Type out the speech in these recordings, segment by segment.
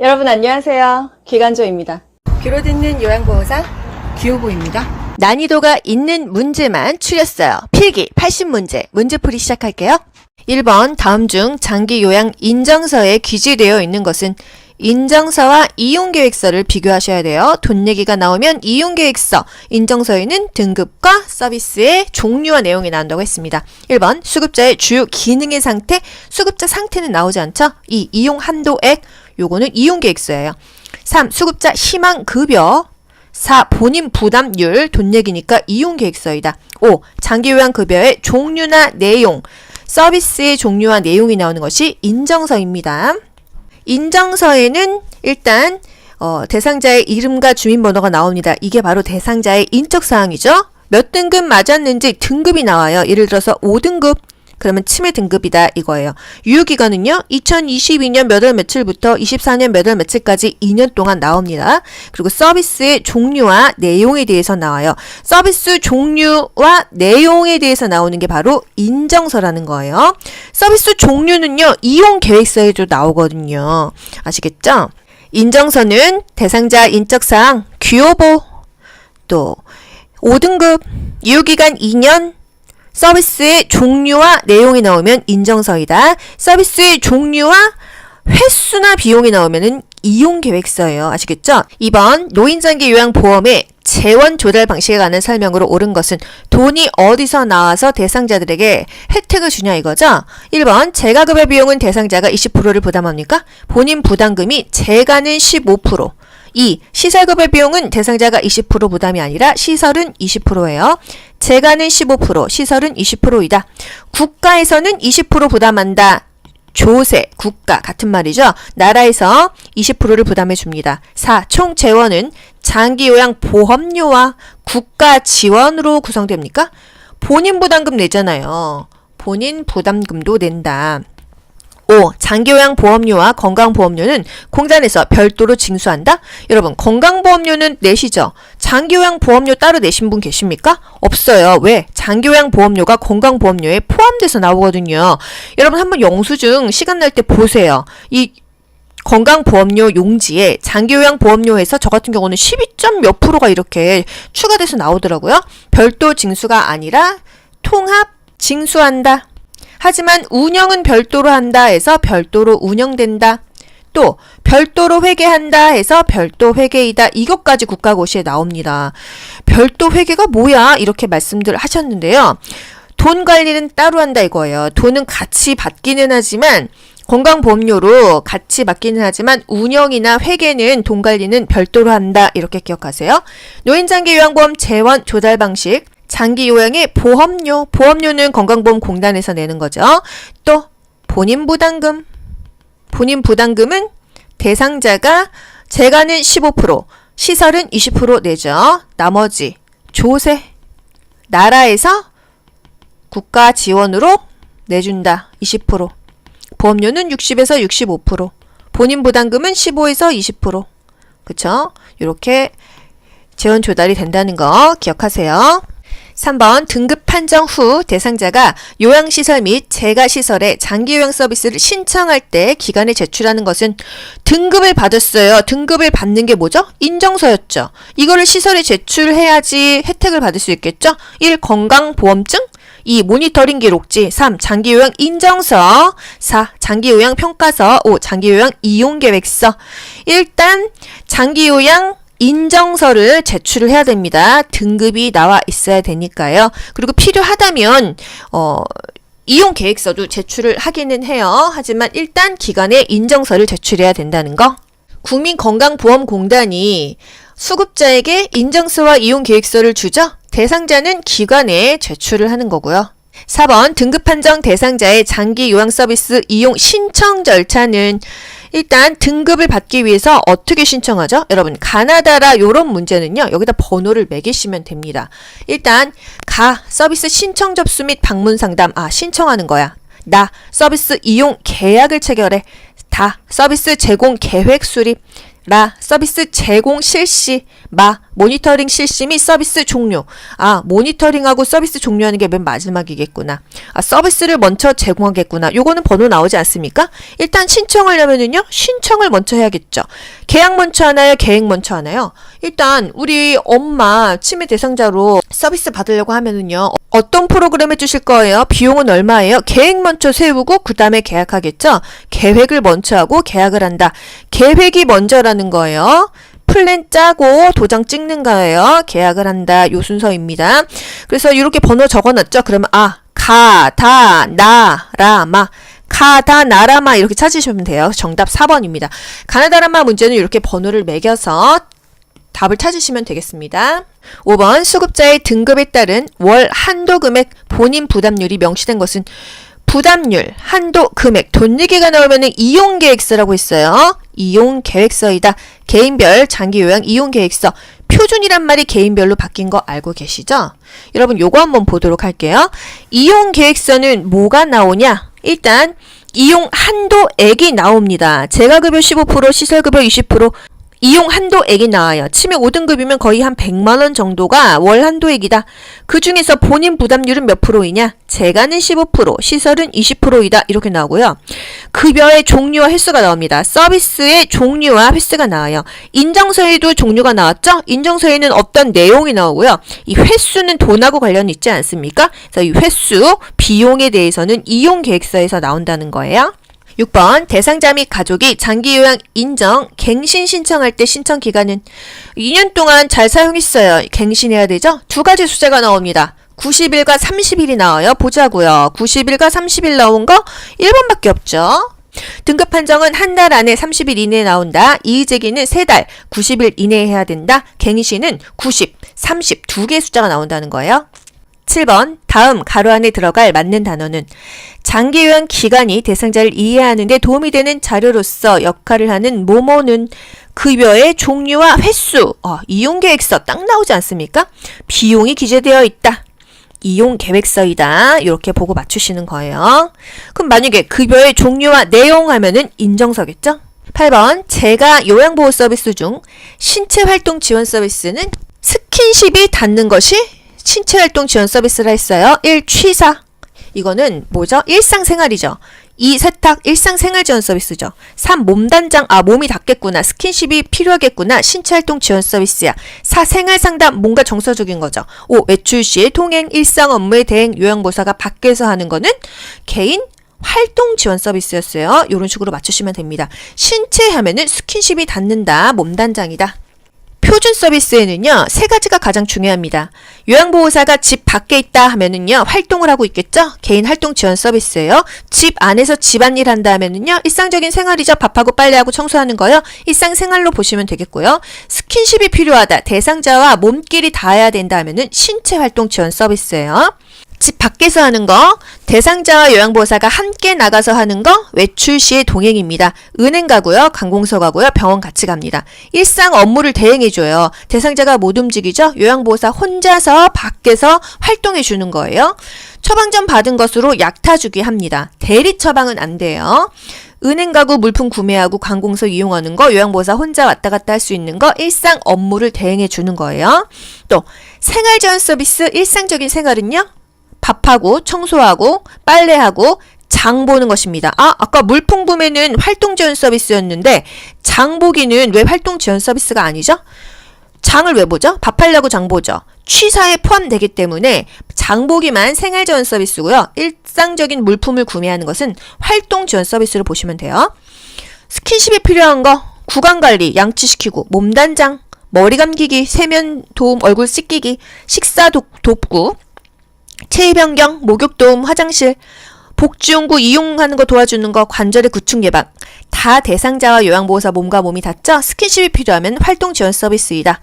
여러분 안녕하세요. 기간조입니다. 귀로 듣는 요양보호사 귀요보입니다. 난이도가 있는 문제만 추렸어요. 필기 80문제. 문제풀이 시작할게요. 1번 다음 중 장기 요양 인정서에 기재되어 있는 것은 인정서와 이용계획서를 비교하셔야 돼요. 돈 내기가 나오면 이용계획서, 인정서에는 등급과 서비스의 종류와 내용이 나온다고 했습니다. 1번 수급자의 주요 기능의 상태, 수급자 상태는 나오지 않죠? 2. 이용 한도액, 요거는 이용계획서예요. 3. 수급자 희망급여, 4. 본인 부담률, 돈 내기니까 이용계획서이다. 5. 장기요양급여의 종류나 내용, 서비스의 종류와 내용이 나오는 것이 인정서입니다. 인정서에는 일단 대상자의 이름과 주민번호가 나옵니다. 이게 바로 대상자의 인적사항이죠. 몇 등급 맞았는지 등급이 나와요. 예를 들어서 5등급 그러면 치매 등급이다 이거예요. 유효기간은요 2022년 몇 월 며칠부터 24년 몇 월 며칠까지 2년 동안 나옵니다. 그리고 서비스의 종류와 내용에 대해서 나와요. 서비스 종류와 내용에 대해서 나오는 게 바로 인정서라는 거예요. 서비스 종류는요 이용계획서에도 나오거든요. 아시겠죠? 인정서는 대상자 인적사항, 귀요보, 또 5등급, 유효기간 2년, 서비스의 종류와 내용이 나오면 인정서이다. 서비스의 종류와 횟수나 비용이 나오면은 이용계획서예요. 아시겠죠? 2번 노인장기 요양보험의 재원 조달 방식에 관한 설명으로 옳은 것은 돈이 어디서 나와서 대상자들에게 혜택을 주냐 이거죠? 1번 재가급여 비용은 대상자가 20%를 부담합니까? 본인 부담금이 재가는 15%, 2. 시설급여 비용은 대상자가 20% 부담이 아니라 시설은 20%예요. 재가는 15%, 시설은 20%이다. 국가에서는 20% 부담한다. 조세, 국가 같은 말이죠. 나라에서 20%를 부담해 줍니다. 4. 총 재원은 장기요양보험료와 국가 지원으로 구성됩니까? 본인 부담금 내잖아요. 본인 부담금도 낸다. 5. 장기요양보험료와 건강보험료는 공단에서 별도로 징수한다? 여러분 건강보험료는 내시죠? 장기요양보험료 따로 내신 분 계십니까? 없어요. 왜? 장기요양보험료가 건강보험료에 포함돼서 나오거든요. 여러분 한번 영수증 시간 날 때 보세요. 이 건강보험료 용지에 장기요양보험료에서 저 같은 경우는 12점 몇 프로가 이렇게 추가돼서 나오더라고요. 별도 징수가 아니라 통합 징수한다. 하지만 운영은 별도로 한다 해서 별도로 운영된다. 또 별도로 회계한다 해서 별도 회계이다. 이것까지 국가고시에 나옵니다. 별도 회계가 뭐야? 이렇게 말씀들 하셨는데요. 돈 관리는 따로 한다 이거예요. 돈은 같이 받기는 하지만 건강보험료로 같이 받기는 하지만 운영이나 회계는 돈 관리는 별도로 한다. 이렇게 기억하세요. 노인장기요양보험 재원 조달 방식, 장기요양의 보험료, 보험료는 건강보험공단에서 내는 거죠. 또 본인 부담금, 본인 부담금은 대상자가 재가는 15%, 시설은 20% 내죠. 나머지 조세, 나라에서 국가 지원으로 내준다. 20%. 보험료는 60에서 65%, 본인 부담금은 15에서 20%. 그쵸? 이렇게 재원 조달이 된다는 거 기억하세요. 3번 등급 판정 후 대상자가 요양시설 및 재가시설의 장기요양 서비스를 신청할 때 기관에 제출하는 것은 등급을 받았어요. 등급을 받는 게 뭐죠? 인정서였죠. 이거를 시설에 제출해야지 혜택을 받을 수 있겠죠? 1. 건강보험증, 2. 모니터링 기록지, 3. 장기요양 인정서, 4. 장기요양 평가서, 5. 장기요양 이용계획서. 일단 장기요양 인정서를 제출을 해야 됩니다. 등급이 나와 있어야 되니까요. 그리고 필요하다면 이용계획서도 제출을 하기는 해요. 하지만 일단 기관에 인정서를 제출해야 된다는 거. 국민건강보험공단이 수급자에게 인정서와 이용계획서를 주죠. 대상자는 기관에 제출을 하는 거고요. 4번 등급 판정 대상자의 장기 요양 서비스 이용 신청 절차는 일단 등급을 받기 위해서 어떻게 신청하죠? 여러분 가나다라 요런 문제는요. 여기다 번호를 매기시면 됩니다. 일단 서비스 신청 접수 및 방문 상담. 신청하는 거야. 서비스 이용 계약을 체결해. 서비스 제공 계획 수립. 라, 서비스 제공 실시. 마, 모니터링 실시 및 서비스 종료. 아, 모니터링하고 서비스 종료하는 게 맨 마지막이겠구나. 아, 서비스를 먼저 제공하겠구나. 요거는 번호 나오지 않습니까? 일단 신청하려면은요, 신청을 먼저 해야겠죠. 계약 먼저 하나요? 계획 먼저 하나요? 일단 우리 엄마 치매 대상자로 서비스 받으려고 하면은요, 어떤 프로그램 해주실 거예요? 비용은 얼마예요? 계획 먼저 세우고 그 다음에 계약하겠죠? 계획을 먼저 하고 계약을 한다. 계획이 먼저라는 거예요. 플랜 짜고 도장 찍는 거예요. 계약을 한다. 요 순서입니다. 그래서 이렇게 번호 적어놨죠? 그러면 가, 다, 나, 라, 마. 가, 다, 나, 라, 마 이렇게 찾으시면 돼요. 정답 4번입니다. 가나다라마 문제는 이렇게 번호를 매겨서 답을 찾으시면 되겠습니다. 5번 수급자의 등급에 따른 월 한도 금액 본인 부담률이 명시된 것은 부담률, 한도, 금액, 돈 얘기가 나오면 이용계획서라고 했어요. 이용계획서이다. 개인별 장기요양 이용계획서. 표준이란 말이 개인별로 바뀐 거 알고 계시죠? 여러분 요거 한번 보도록 할게요. 이용계획서는 뭐가 나오냐? 일단 이용 한도액이 나옵니다. 재가급여 15%, 시설급여 20%, 이용 한도액이 나와요. 치매 5등급이면 거의 한 100만원 정도가 월 한도액이다. 그 중에서 본인 부담률은 몇 프로이냐? 재가는 15%, 시설은 20%이다. 이렇게 나오고요. 급여의 종류와 횟수가 나옵니다. 서비스의 종류와 횟수가 나와요. 인정서에도 종류가 나왔죠? 인정서에는 어떤 내용이 나오고요. 이 횟수는 돈하고 관련이 있지 않습니까? 그래서 이 횟수, 비용에 대해서는 이용계획서에서 나온다는 거예요. 6번 대상자 및 가족이 장기요양 인정 갱신 신청할 때 신청 기간은 2년 동안 잘 사용했어요. 갱신해야 되죠? 두 가지 숫자가 나옵니다. 90일과 30일이 나와요. 보자고요. 90일과 30일 나온 거 1번밖에 없죠. 등급 판정은 한 달 안에 30일 이내에 나온다. 이의제기는 3달 90일 이내에 해야 된다. 갱신은 90, 30 두 개의 숫자가 나온다는 거예요. 7번 다음 가로 안에 들어갈 맞는 단어는 장기요양 기간이 대상자를 이해하는 데 도움이 되는 자료로서 역할을 하는 뭐뭐는 급여의 종류와 횟수, 이용계획서 딱 나오지 않습니까? 비용이 기재되어 있다. 이용계획서이다. 이렇게 보고 맞추시는 거예요. 그럼 만약에 급여의 종류와 내용 하면은 인정서겠죠? 8번 재가 요양보호 서비스 중 신체활동 지원 서비스는 스킨십이 닿는 것이 신체활동 지원 서비스라 했어요. 1. 취사. 이거는 뭐죠? 일상생활이죠. 2. 세탁. 일상생활 지원 서비스죠. 3. 몸단장. 몸이 닿겠구나. 스킨십이 필요하겠구나. 신체활동 지원 서비스야. 4. 생활상담. 뭔가 정서적인 거죠. 5. 외출 시 통행, 일상 업무의 대행, 요양보호사가 밖에서 하는 거는 개인 활동 지원 서비스였어요. 이런 식으로 맞추시면 됩니다. 신체 하면은 스킨십이 닿는다. 몸단장이다. 표준 서비스에는요, 3가지가 가장 중요합니다. 요양보호사가 집 밖에 있다 하면은요, 활동을 하고 있겠죠? 개인 활동 지원 서비스예요. 집 안에서 집안일 한다 하면은요, 일상적인 생활이죠. 밥하고 빨래하고 청소하는 거요. 일상생활로 보시면 되겠고요. 스킨십이 필요하다. 대상자와 몸끼리 닿아야 된다 하면은 신체 활동 지원 서비스예요. 집 밖에서 하는 거, 대상자와 요양보호사가 함께 나가서 하는 거, 외출 시의 동행입니다. 은행 가고요, 관공서 가고요, 병원 같이 갑니다. 일상 업무를 대행해줘요. 대상자가 못 움직이죠? 요양보호사 혼자서 밖에서 활동해주는 거예요. 처방전 받은 것으로 약 타주기 합니다. 대리 처방은 안 돼요. 은행 가고 물품 구매하고 관공서 이용하는 거, 요양보호사 혼자 왔다 갔다 할 수 있는 거, 일상 업무를 대행해 주는 거예요. 또 생활지원 서비스, 일상적인 생활은요? 밥하고 청소하고 빨래하고 장 보는 것입니다. 아까 물품 구매는 활동 지원 서비스였는데 장 보기는 왜 활동 지원 서비스가 아니죠? 장을 왜 보죠? 밥하려고 장 보죠. 취사에 포함되기 때문에 장 보기만 생활 지원 서비스고요. 일상적인 물품을 구매하는 것은 활동 지원 서비스로 보시면 돼요. 스킨십이 필요한 거, 구강 관리, 양치시키고, 몸단장, 머리 감기기, 세면 도움, 얼굴 씻기기, 식사 돕고, 체위 변경, 목욕 도움, 화장실, 복지용구 이용하는 거 도와주는 거, 관절의 구축 예방. 다 대상자와 요양보호사 몸과 몸이 닿죠? 스킨십이 필요하면 활동 지원 서비스이다.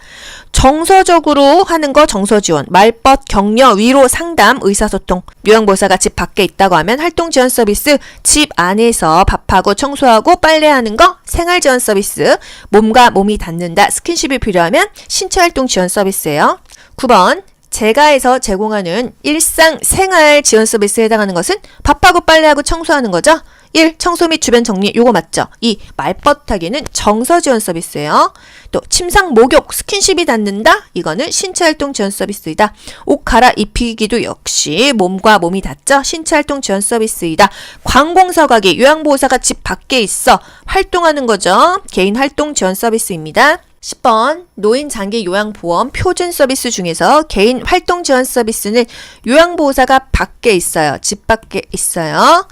정서적으로 하는 거 정서 지원, 말벗, 격려, 위로, 상담, 의사소통. 요양보호사가 집 밖에 있다고 하면 활동 지원 서비스, 집 안에서 밥하고 청소하고 빨래하는 거 생활 지원 서비스, 몸과 몸이 닿는다. 스킨십이 필요하면 신체활동 지원 서비스예요. 9번 재가에서 제공하는 일상 생활 지원 서비스에 해당하는 것은 밥하고 빨래하고 청소하는 거죠. 1. 청소 및 주변 정리 요거 맞죠? 2. 말벗하기는 정서 지원 서비스예요. 또 침상 목욕 스킨십이 닿는다? 이거는 신체활동 지원 서비스이다. 옷 갈아입히기도 역시 몸과 몸이 닿죠? 신체활동 지원 서비스이다. 관공서 가기 요양보호사가 집 밖에 있어 활동하는 거죠. 개인 활동 지원 서비스입니다. 10번 노인 장기 요양보험 표준 서비스 중에서 개인 활동 지원 서비스는 요양보호사가 밖에 있어요. 집 밖에 있어요.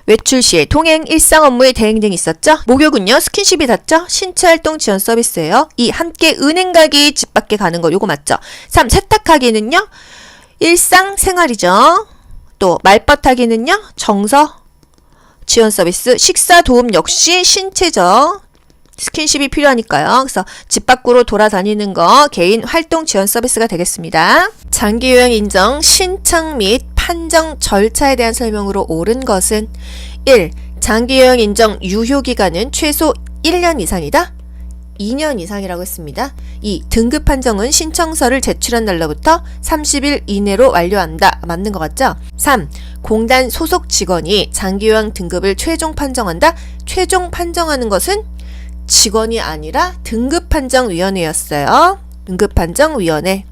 외출 시에 동행, 일상 업무에 대행 등이 있었죠. 목욕은요. 스킨십이 닿죠. 신체활동 지원 서비스예요. 2. 함께 은행 가기 집 밖에 가는 거 요거 맞죠. 3. 세탁하기는요. 일상 생활이죠. 또 말벗하기는요. 정서 지원 서비스. 식사 도움 역시 신체죠. 스킨십이 필요하니까요. 그래서 집 밖으로 돌아다니는 거 개인 활동 지원 서비스가 되겠습니다. 장기 요양 인정 신청 및 판정 절차에 대한 설명으로 옳은 것은 1. 장기 요양 인정 유효 기간은 최소 1년 이상이다. 2년 이상이라고 했습니다. 2. 등급 판정은 신청서를 제출한 날로부터 30일 이내로 완료한다. 맞는 것 같죠? 3. 공단 소속 직원이 장기 요양 등급을 최종 판정한다. 최종 판정하는 것은 직원이 아니라 등급판정위원회였어요. 등급판정위원회.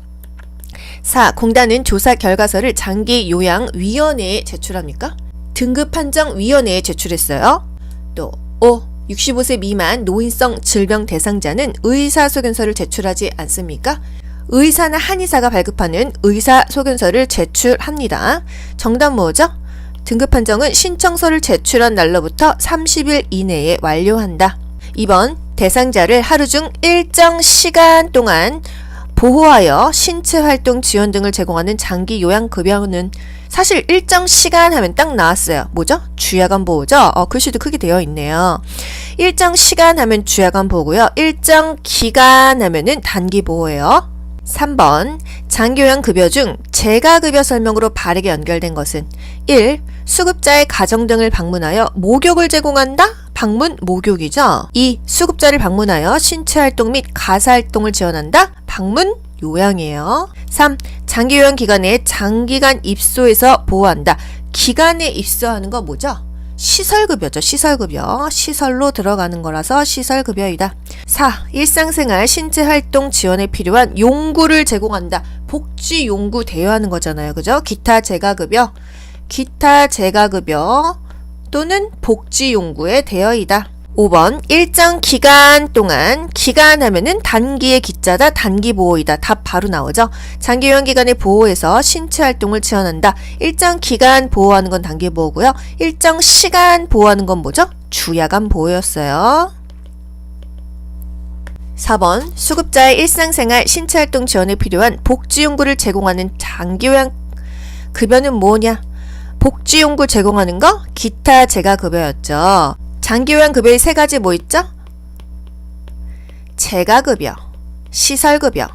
4. 공단은 조사 결과서를 장기요양위원회에 제출합니까? 등급판정위원회에 제출했어요. 또 5. 65세 미만 노인성 질병 대상자는 의사소견서를 제출하지 않습니까? 의사나 한의사가 발급하는 의사소견서를 제출합니다. 정답 뭐죠? 등급판정은 신청서를 제출한 날로부터 30일 이내에 완료한다. 2번 대상자를 하루 중 일정 시간 동안 보호하여 신체활동 지원 등을 제공하는 장기 요양급여는 사실 일정 시간 하면 딱 나왔어요. 뭐죠? 주야간 보호죠? 글씨도 크게 되어 있네요. 일정 시간 하면 주야간 보호고요. 일정 기간 하면은 단기 보호예요. 3번 장기요양급여 중 재가급여 설명으로 바르게 연결된 것은 1. 수급자의 가정 등을 방문하여 목욕을 제공한다? 방문 목욕이죠. 2. 수급자를 방문하여 신체활동 및 가사활동을 지원한다? 방문 요양이에요. 3. 장기요양 기간에 장기간 입소해서 보호한다. 기간에 입소하는 거 뭐죠? 시설급여죠. 시설급여. 시설로 들어가는 거라서 시설급여이다. 4. 일상생활 신체활동 지원에 필요한 용구를 제공한다. 복지용구 대여하는 거잖아요. 그죠? 기타 재가급여. 기타 재가급여 또는 복지용구에 대여이다. 5번 일정 기간 동안 기간 하면은 단기의 기자다. 단기보호이다. 답 바로 나오죠. 장기요양기간에 보호해서 신체활동을 지원한다. 일정 기간 보호하는 건 단기보호고요. 일정 시간 보호하는 건 뭐죠? 주야간 보호였어요. 4번 수급자의 일상생활 신체활동 지원에 필요한 복지용구를 제공하는 장기요양 급여는 뭐냐? 복지용구 제공하는 거 기타 재가급여였죠. 장기요양급여의 세 가지 뭐 있죠? 재가급여, 시설급여,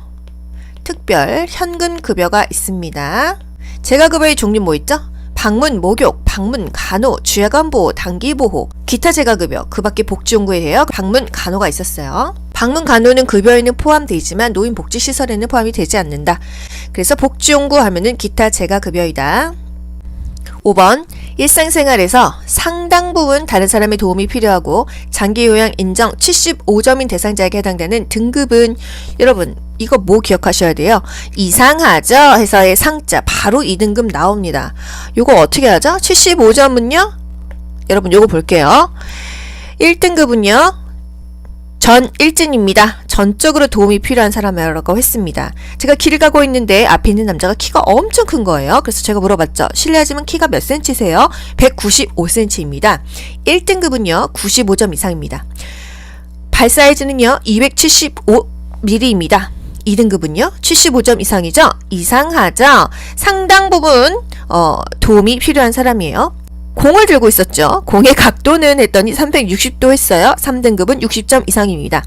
특별 현금급여가 있습니다. 재가급여의 종류 뭐 있죠? 방문 목욕, 방문 간호, 주야간 보호, 단기 보호, 기타 재가급여, 그 밖에 복지용구에 대해 방문 간호가 있었어요. 방문 간호는 급여에는 포함되지만 노인복지시설에는 포함이 되지 않는다. 그래서 복지용구 하면은 기타 재가급여이다. 5번 일상생활에서 상당 부분 다른 사람의 도움이 필요하고 장기요양 인정 75점인 대상자에게 해당되는 등급은 여러분 이거 뭐 기억하셔야 돼요? 이상하죠? 해서의 상자 바로 2등급 나옵니다. 요거 어떻게 하죠? 75점은요? 여러분 요거 볼게요. 1등급은요. 전 일진입니다. 전적으로 도움이 필요한 사람이라고 했습니다. 제가 길을 가고 있는데 앞에 있는 남자가 키가 엄청 큰 거예요. 그래서 제가 물어봤죠. 실례하지만 키가 몇 cm세요? 195cm입니다. 1등급은요. 95점 이상입니다. 발 사이즈는요. 275mm입니다. 2등급은요. 75점 이상이죠? 이상하죠? 상당 부분 도움이 필요한 사람이에요. 공을 들고 있었죠. 공의 각도는 했더니 360도 했어요. 3등급은 60점 이상입니다.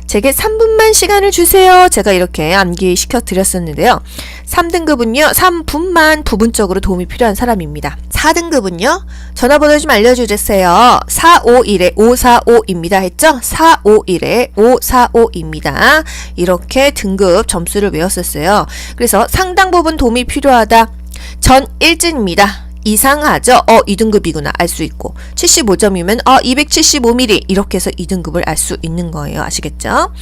제게 3분만 시간을 주세요. 제가 이렇게 암기시켜 드렸었는데요. 3등급은요. 3분만 부분적으로 도움이 필요한 사람입니다. 4등급은요. 전화번호 좀 알려주세요. 451에 545입니다. 했죠? 451에 545입니다. 이렇게 등급 점수를 외웠었어요. 그래서 상당 부분 도움이 필요하다. 전 일진입니다. 이상하죠? 2등급이구나 알 수 있고 75점이면 275mm 이렇게 해서 2등급을 알 수 있는 거예요. 아시겠죠?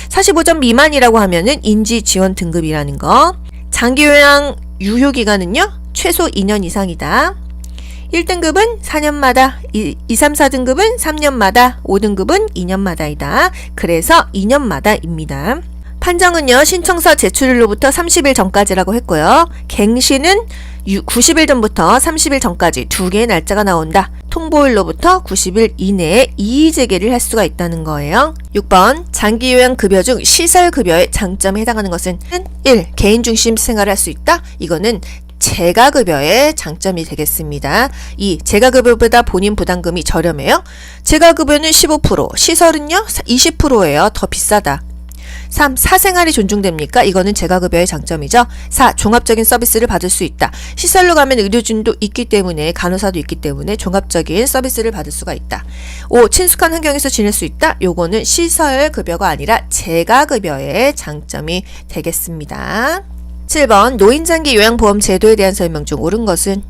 45점 미만이라고 하면은 인지 지원 등급이라는 거. 장기 요양 유효 기간은요? 최소 2년 이상이다. 1등급은 4년마다, 2, 3, 4등급은 3년마다, 5등급은 2년마다이다. 그래서 2년마다입니다. 판정은요, 신청서 제출일로부터 30일 전까지라고 했고요. 갱신은 90일 전부터 30일 전까지 2개의 날짜가 나온다. 통보일로부터 90일 이내에 이의 제기를 할 수가 있다는 거예요. 6번 장기요양급여 중 시설급여의 장점에 해당하는 것은 1. 개인중심 생활을 할 수 있다. 이거는 재가급여의 장점이 되겠습니다. 2. 재가급여보다 본인 부담금이 저렴해요. 재가급여는 15%, 시설은요 20%예요. 더 비싸다. 3. 사생활이 존중됩니까? 이거는 재가급여의 장점이죠. 4. 종합적인 서비스를 받을 수 있다. 시설로 가면 의료진도 있기 때문에 간호사도 있기 때문에 종합적인 서비스를 받을 수가 있다. 5. 친숙한 환경에서 지낼 수 있다. 요거는 시설급여가 아니라 재가급여의 장점이 되겠습니다. 7번 노인장기 요양보험 제도에 대한 설명 중 옳은 것은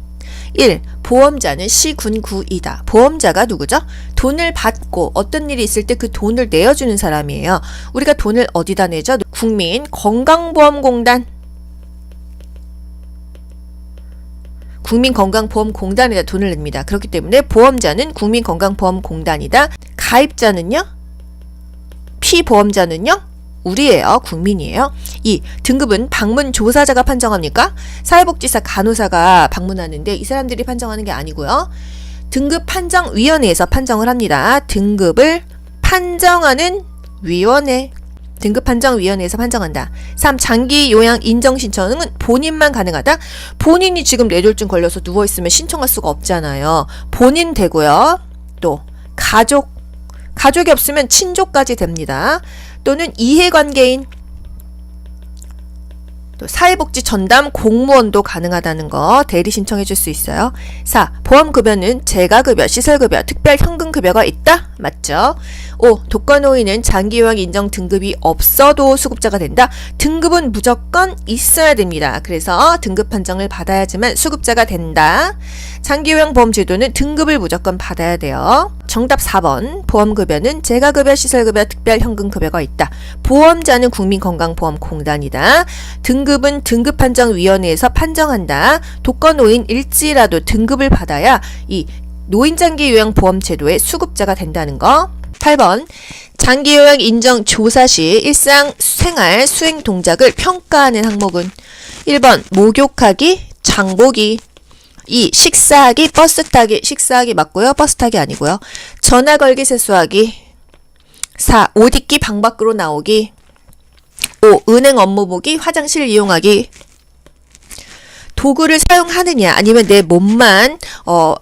1. 보험자는 시군구이다. 보험자가 누구죠? 돈을 받고 어떤 일이 있을 때 그 돈을 내어주는 사람이에요. 우리가 돈을 어디다 내죠? 국민건강보험공단. 국민건강보험공단에다 돈을 냅니다. 그렇기 때문에 보험자는 국민건강보험공단이다. 가입자는요? 피보험자는요? 우리예요. 국민이에요. 2. 등급은 방문 조사자가 판정합니까? 사회복지사 간호사가 방문하는데 이 사람들이 판정하는 게 아니고요. 등급 판정위원회에서 판정을 합니다. 등급을 판정하는 위원회. 등급 판정위원회에서 판정한다. 3. 장기 요양 인정 신청은 본인만 가능하다. 본인이 지금 뇌졸중 걸려서 누워있으면 신청할 수가 없잖아요. 본인 되고요. 또 가족이 없으면 친족까지 됩니다. 또는 이해관계인, 또 사회복지 전담 공무원도 가능하다는 거 대리 신청해 줄 수 있어요. 4. 보험급여는 재가급여, 시설급여, 특별현금급여가 있다? 맞죠? 5. 독거노인은 장기요양 인정 등급이 없어도 수급자가 된다? 등급은 무조건 있어야 됩니다. 그래서 등급 판정을 받아야지만 수급자가 된다. 장기요양보험제도는 등급을 무조건 받아야 돼요. 정답 4번 보험급여는 재가급여, 시설급여, 특별현금급여가 있다. 보험자는 국민건강보험공단이다. 등급은 등급판정위원회에서 판정한다. 독거노인일지라도 등급을 받아야 이 노인장기요양보험제도의 수급자가 된다는 거. 8번 장기요양 인정 조사 시 일상생활 수행 동작을 평가하는 항목은 1번 목욕하기, 장보기. 2. 식사하기, 버스 타기. 식사하기 맞고요. 버스 타기 아니고요. 전화 걸기, 세수하기. 4. 옷 입기, 방 밖으로 나오기. 5. 은행 업무 보기, 화장실 이용하기. 도구를 사용하느냐 아니면 내 몸만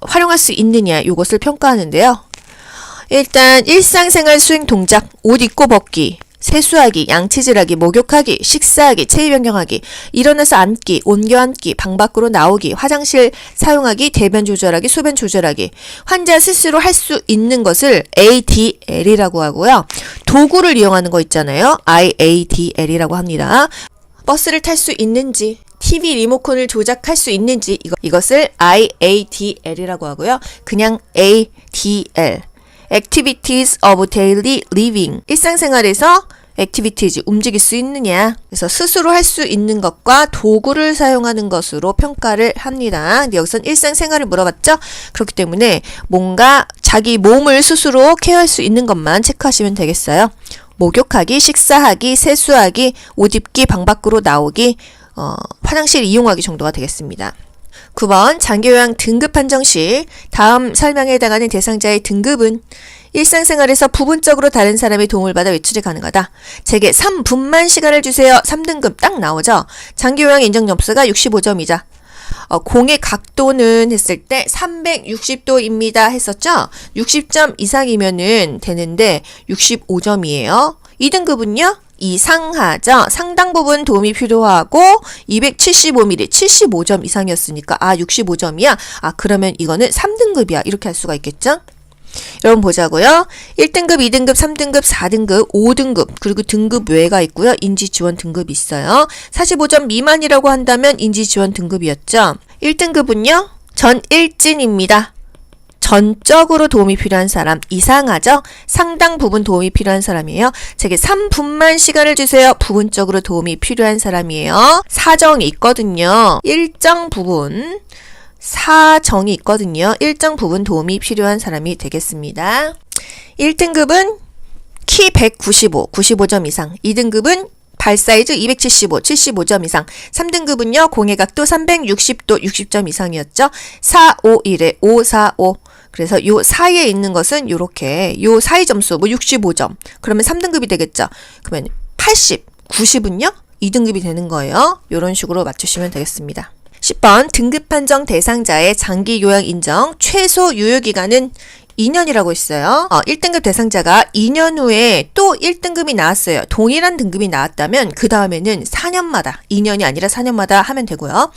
활용할 수 있느냐 이것을 평가하는데요. 일단 일상생활 수행 동작, 옷 입고 벗기, 세수하기, 양치질하기, 목욕하기, 식사하기, 체위 변경하기, 일어나서 앉기, 옮겨 앉기, 방 밖으로 나오기, 화장실 사용하기, 대변 조절하기, 소변 조절하기. 환자 스스로 할 수 있는 것을 ADL이라고 하고요. 도구를 이용하는 거 있잖아요. IADL이라고 합니다. 버스를 탈 수 있는지, TV 리모컨을 조작할 수 있는지 이것을 IADL이라고 하고요. 그냥 ADL. Activities of Daily Living. 일상생활에서 activities, 움직일 수 있느냐. 그래서 스스로 할 수 있는 것과 도구를 사용하는 것으로 평가를 합니다. 근데 여기서는 일상생활을 물어봤죠? 그렇기 때문에 뭔가 자기 몸을 스스로 케어할 수 있는 것만 체크하시면 되겠어요. 목욕하기, 식사하기, 세수하기, 옷 입기, 방 밖으로 나오기, 화장실 이용하기 정도가 되겠습니다. 9번 장기요양 등급 판정 시 다음 설명에 해당하는 대상자의 등급은 일상생활에서 부분적으로 다른 사람의 도움을 받아 외출이 가능하다. 제게 3분만 시간을 주세요. 3등급 딱 나오죠. 장기요양 인정 점수가 65점이자 공의 각도는 했을 때 360도입니다 했었죠. 60점 이상이면은 되는데 65점이에요. 2등급은요? 이상하죠. 상당 부분 도움이 필요하고 275mm 75점 이상이었으니까 65점이야. 그러면 이거는 3등급이야. 이렇게 할 수가 있겠죠? 여러분 보자고요. 1등급, 2등급, 3등급, 4등급, 5등급 그리고 등급 외가 있고요. 인지지원 등급이 있어요. 45점 미만이라고 한다면 인지지원 등급이었죠. 1등급은요. 전일진입니다. 전적으로 도움이 필요한 사람 이상하죠? 상당 부분 도움이 필요한 사람이에요. 제게 3분만 시간을 주세요. 부분적으로 도움이 필요한 사람이에요. 사정이 있거든요. 일정 부분 사정이 있거든요. 일정 부분 도움이 필요한 사람이 되겠습니다. 1등급은 키 195, 95점 이상. 2등급은 발 사이즈 275, 75점 이상. 3등급은요, 공예각도 360도, 60점 이상이었죠. 451에 545. 그래서 요 사이에 있는 것은 요렇게, 요 사이 점수, 뭐 65점. 그러면 3등급이 되겠죠. 그러면 80, 90은요, 2등급이 되는 거예요. 요런 식으로 맞추시면 되겠습니다. 10번, 등급 판정 대상자의 장기 요양 인정, 최소 유효기간은 2년이라고 있어요. 1등급 대상자가 2년 후에 또 1등급이 나왔어요. 동일한 등급이 나왔다면 그 다음에는 4년마다, 2년이 아니라 4년마다 하면 되고요.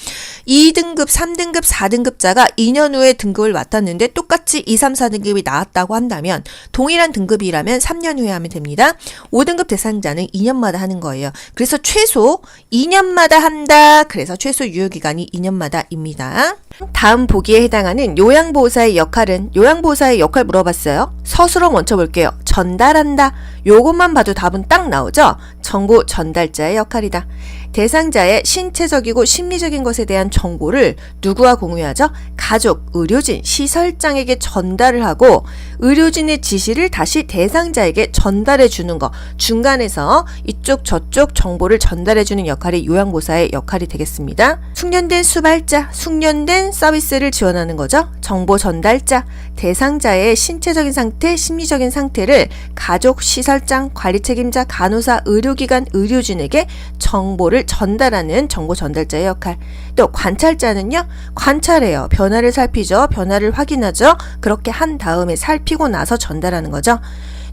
2등급, 3등급, 4등급자가 2년 후에 등급을 맡았는데 똑같이 2, 3, 4등급이 나왔다고 한다면 동일한 등급이라면 3년 후에 하면 됩니다. 5등급 대상자는 2년마다 하는 거예요. 그래서 최소 2년마다 한다. 그래서 최소 유효기간이 2년마다입니다. 다음 보기에 해당하는 요양보호사의 역할은, 요양보호사의 역할 물어봤어요. 서술어 먼저 볼게요. 전달한다. 요것만 봐도 답은 딱 나오죠? 정보 전달자의 역할이다. 대상자의 신체적이고 심리적인 것에 대한 정보를 누구와 공유하죠? 가족, 의료진, 시설장에게 전달을 하고 의료진의 지시를 다시 대상자에게 전달해 주는 거. 중간에서 이쪽 저쪽 정보를 전달해 주는 역할이 요양보호사의 역할이 되겠습니다. 숙련된 수발자, 숙련된 서비스를 지원하는 거죠. 정보 전달자, 대상자의 신체적인 상태, 심리적인 상태를 가족, 시설장, 관리 책임자, 간호사, 의료기관, 의료진에게 정보를 전달하는 정보 전달자의 역할. 또 관찰자는요, 관찰해요. 변화를 살피죠. 변화를 확인하죠. 그렇게 한 다음에 살피고 나서 전달하는 거죠.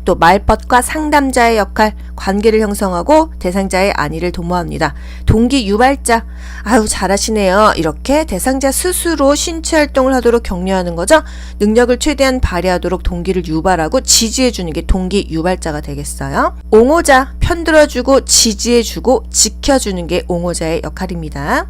또 말벗과 상담자의 역할, 관계를 형성하고 대상자의 안위를 도모합니다. 동기 유발자, 아유 잘하시네요. 이렇게 대상자 스스로 신체 활동을 하도록 격려하는 거죠. 능력을 최대한 발휘하도록 동기를 유발하고 지지해주는 게 동기 유발자가 되겠어요. 옹호자, 편들어주고 지지해주고 지켜주는 게 옹호자의 역할입니다.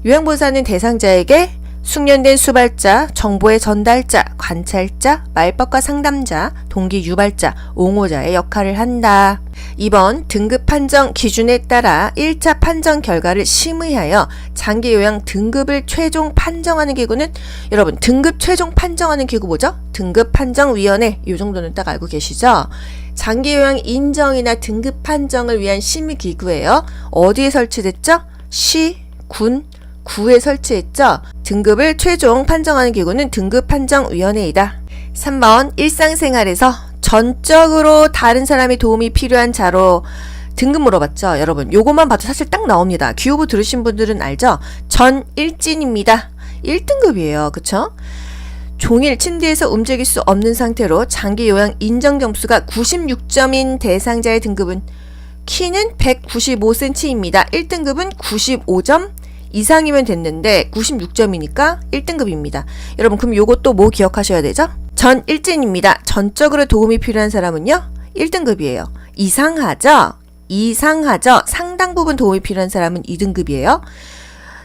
요양보호사는 대상자에게 숙련된 수발자, 정보의 전달자, 관찰자, 말벗과 상담자, 동기 유발자, 옹호자의 역할을 한다. 2번, 등급 판정 기준에 따라 1차 판정 결과를 심의하여 장기 요양 등급을 최종 판정하는 기구는, 여러분 등급 최종 판정하는 기구 뭐죠? 등급 판정위원회. 이 정도는 딱 알고 계시죠? 장기 요양 인정이나 등급 판정을 위한 심의 기구예요. 어디에 설치됐죠? 시, 군, 구에 설치했죠. 등급을 최종 판정하는 기구는 등급판정위원회이다. 3번, 일상생활에서 전적으로 다른 사람의 도움이 필요한 자로 등급 물어봤죠. 여러분 요것만 봐도 사실 딱 나옵니다. 기호부 들으신 분들은 알죠? 전일진입니다. 1등급이에요. 그쵸? 종일 침대에서 움직일 수 없는 상태로 장기 요양 인정 점수가 96점인 대상자의 등급은, 키는 195cm입니다. 1등급은 95점 이상이면 됐는데 96점이니까 1등급입니다. 여러분 그럼 요것도 뭐 기억하셔야 되죠? 전일진입니다. 전적으로 도움이 필요한 사람은요? 1등급이에요. 이상하죠? 이상하죠? 상당 부분 도움이 필요한 사람은 2등급이에요.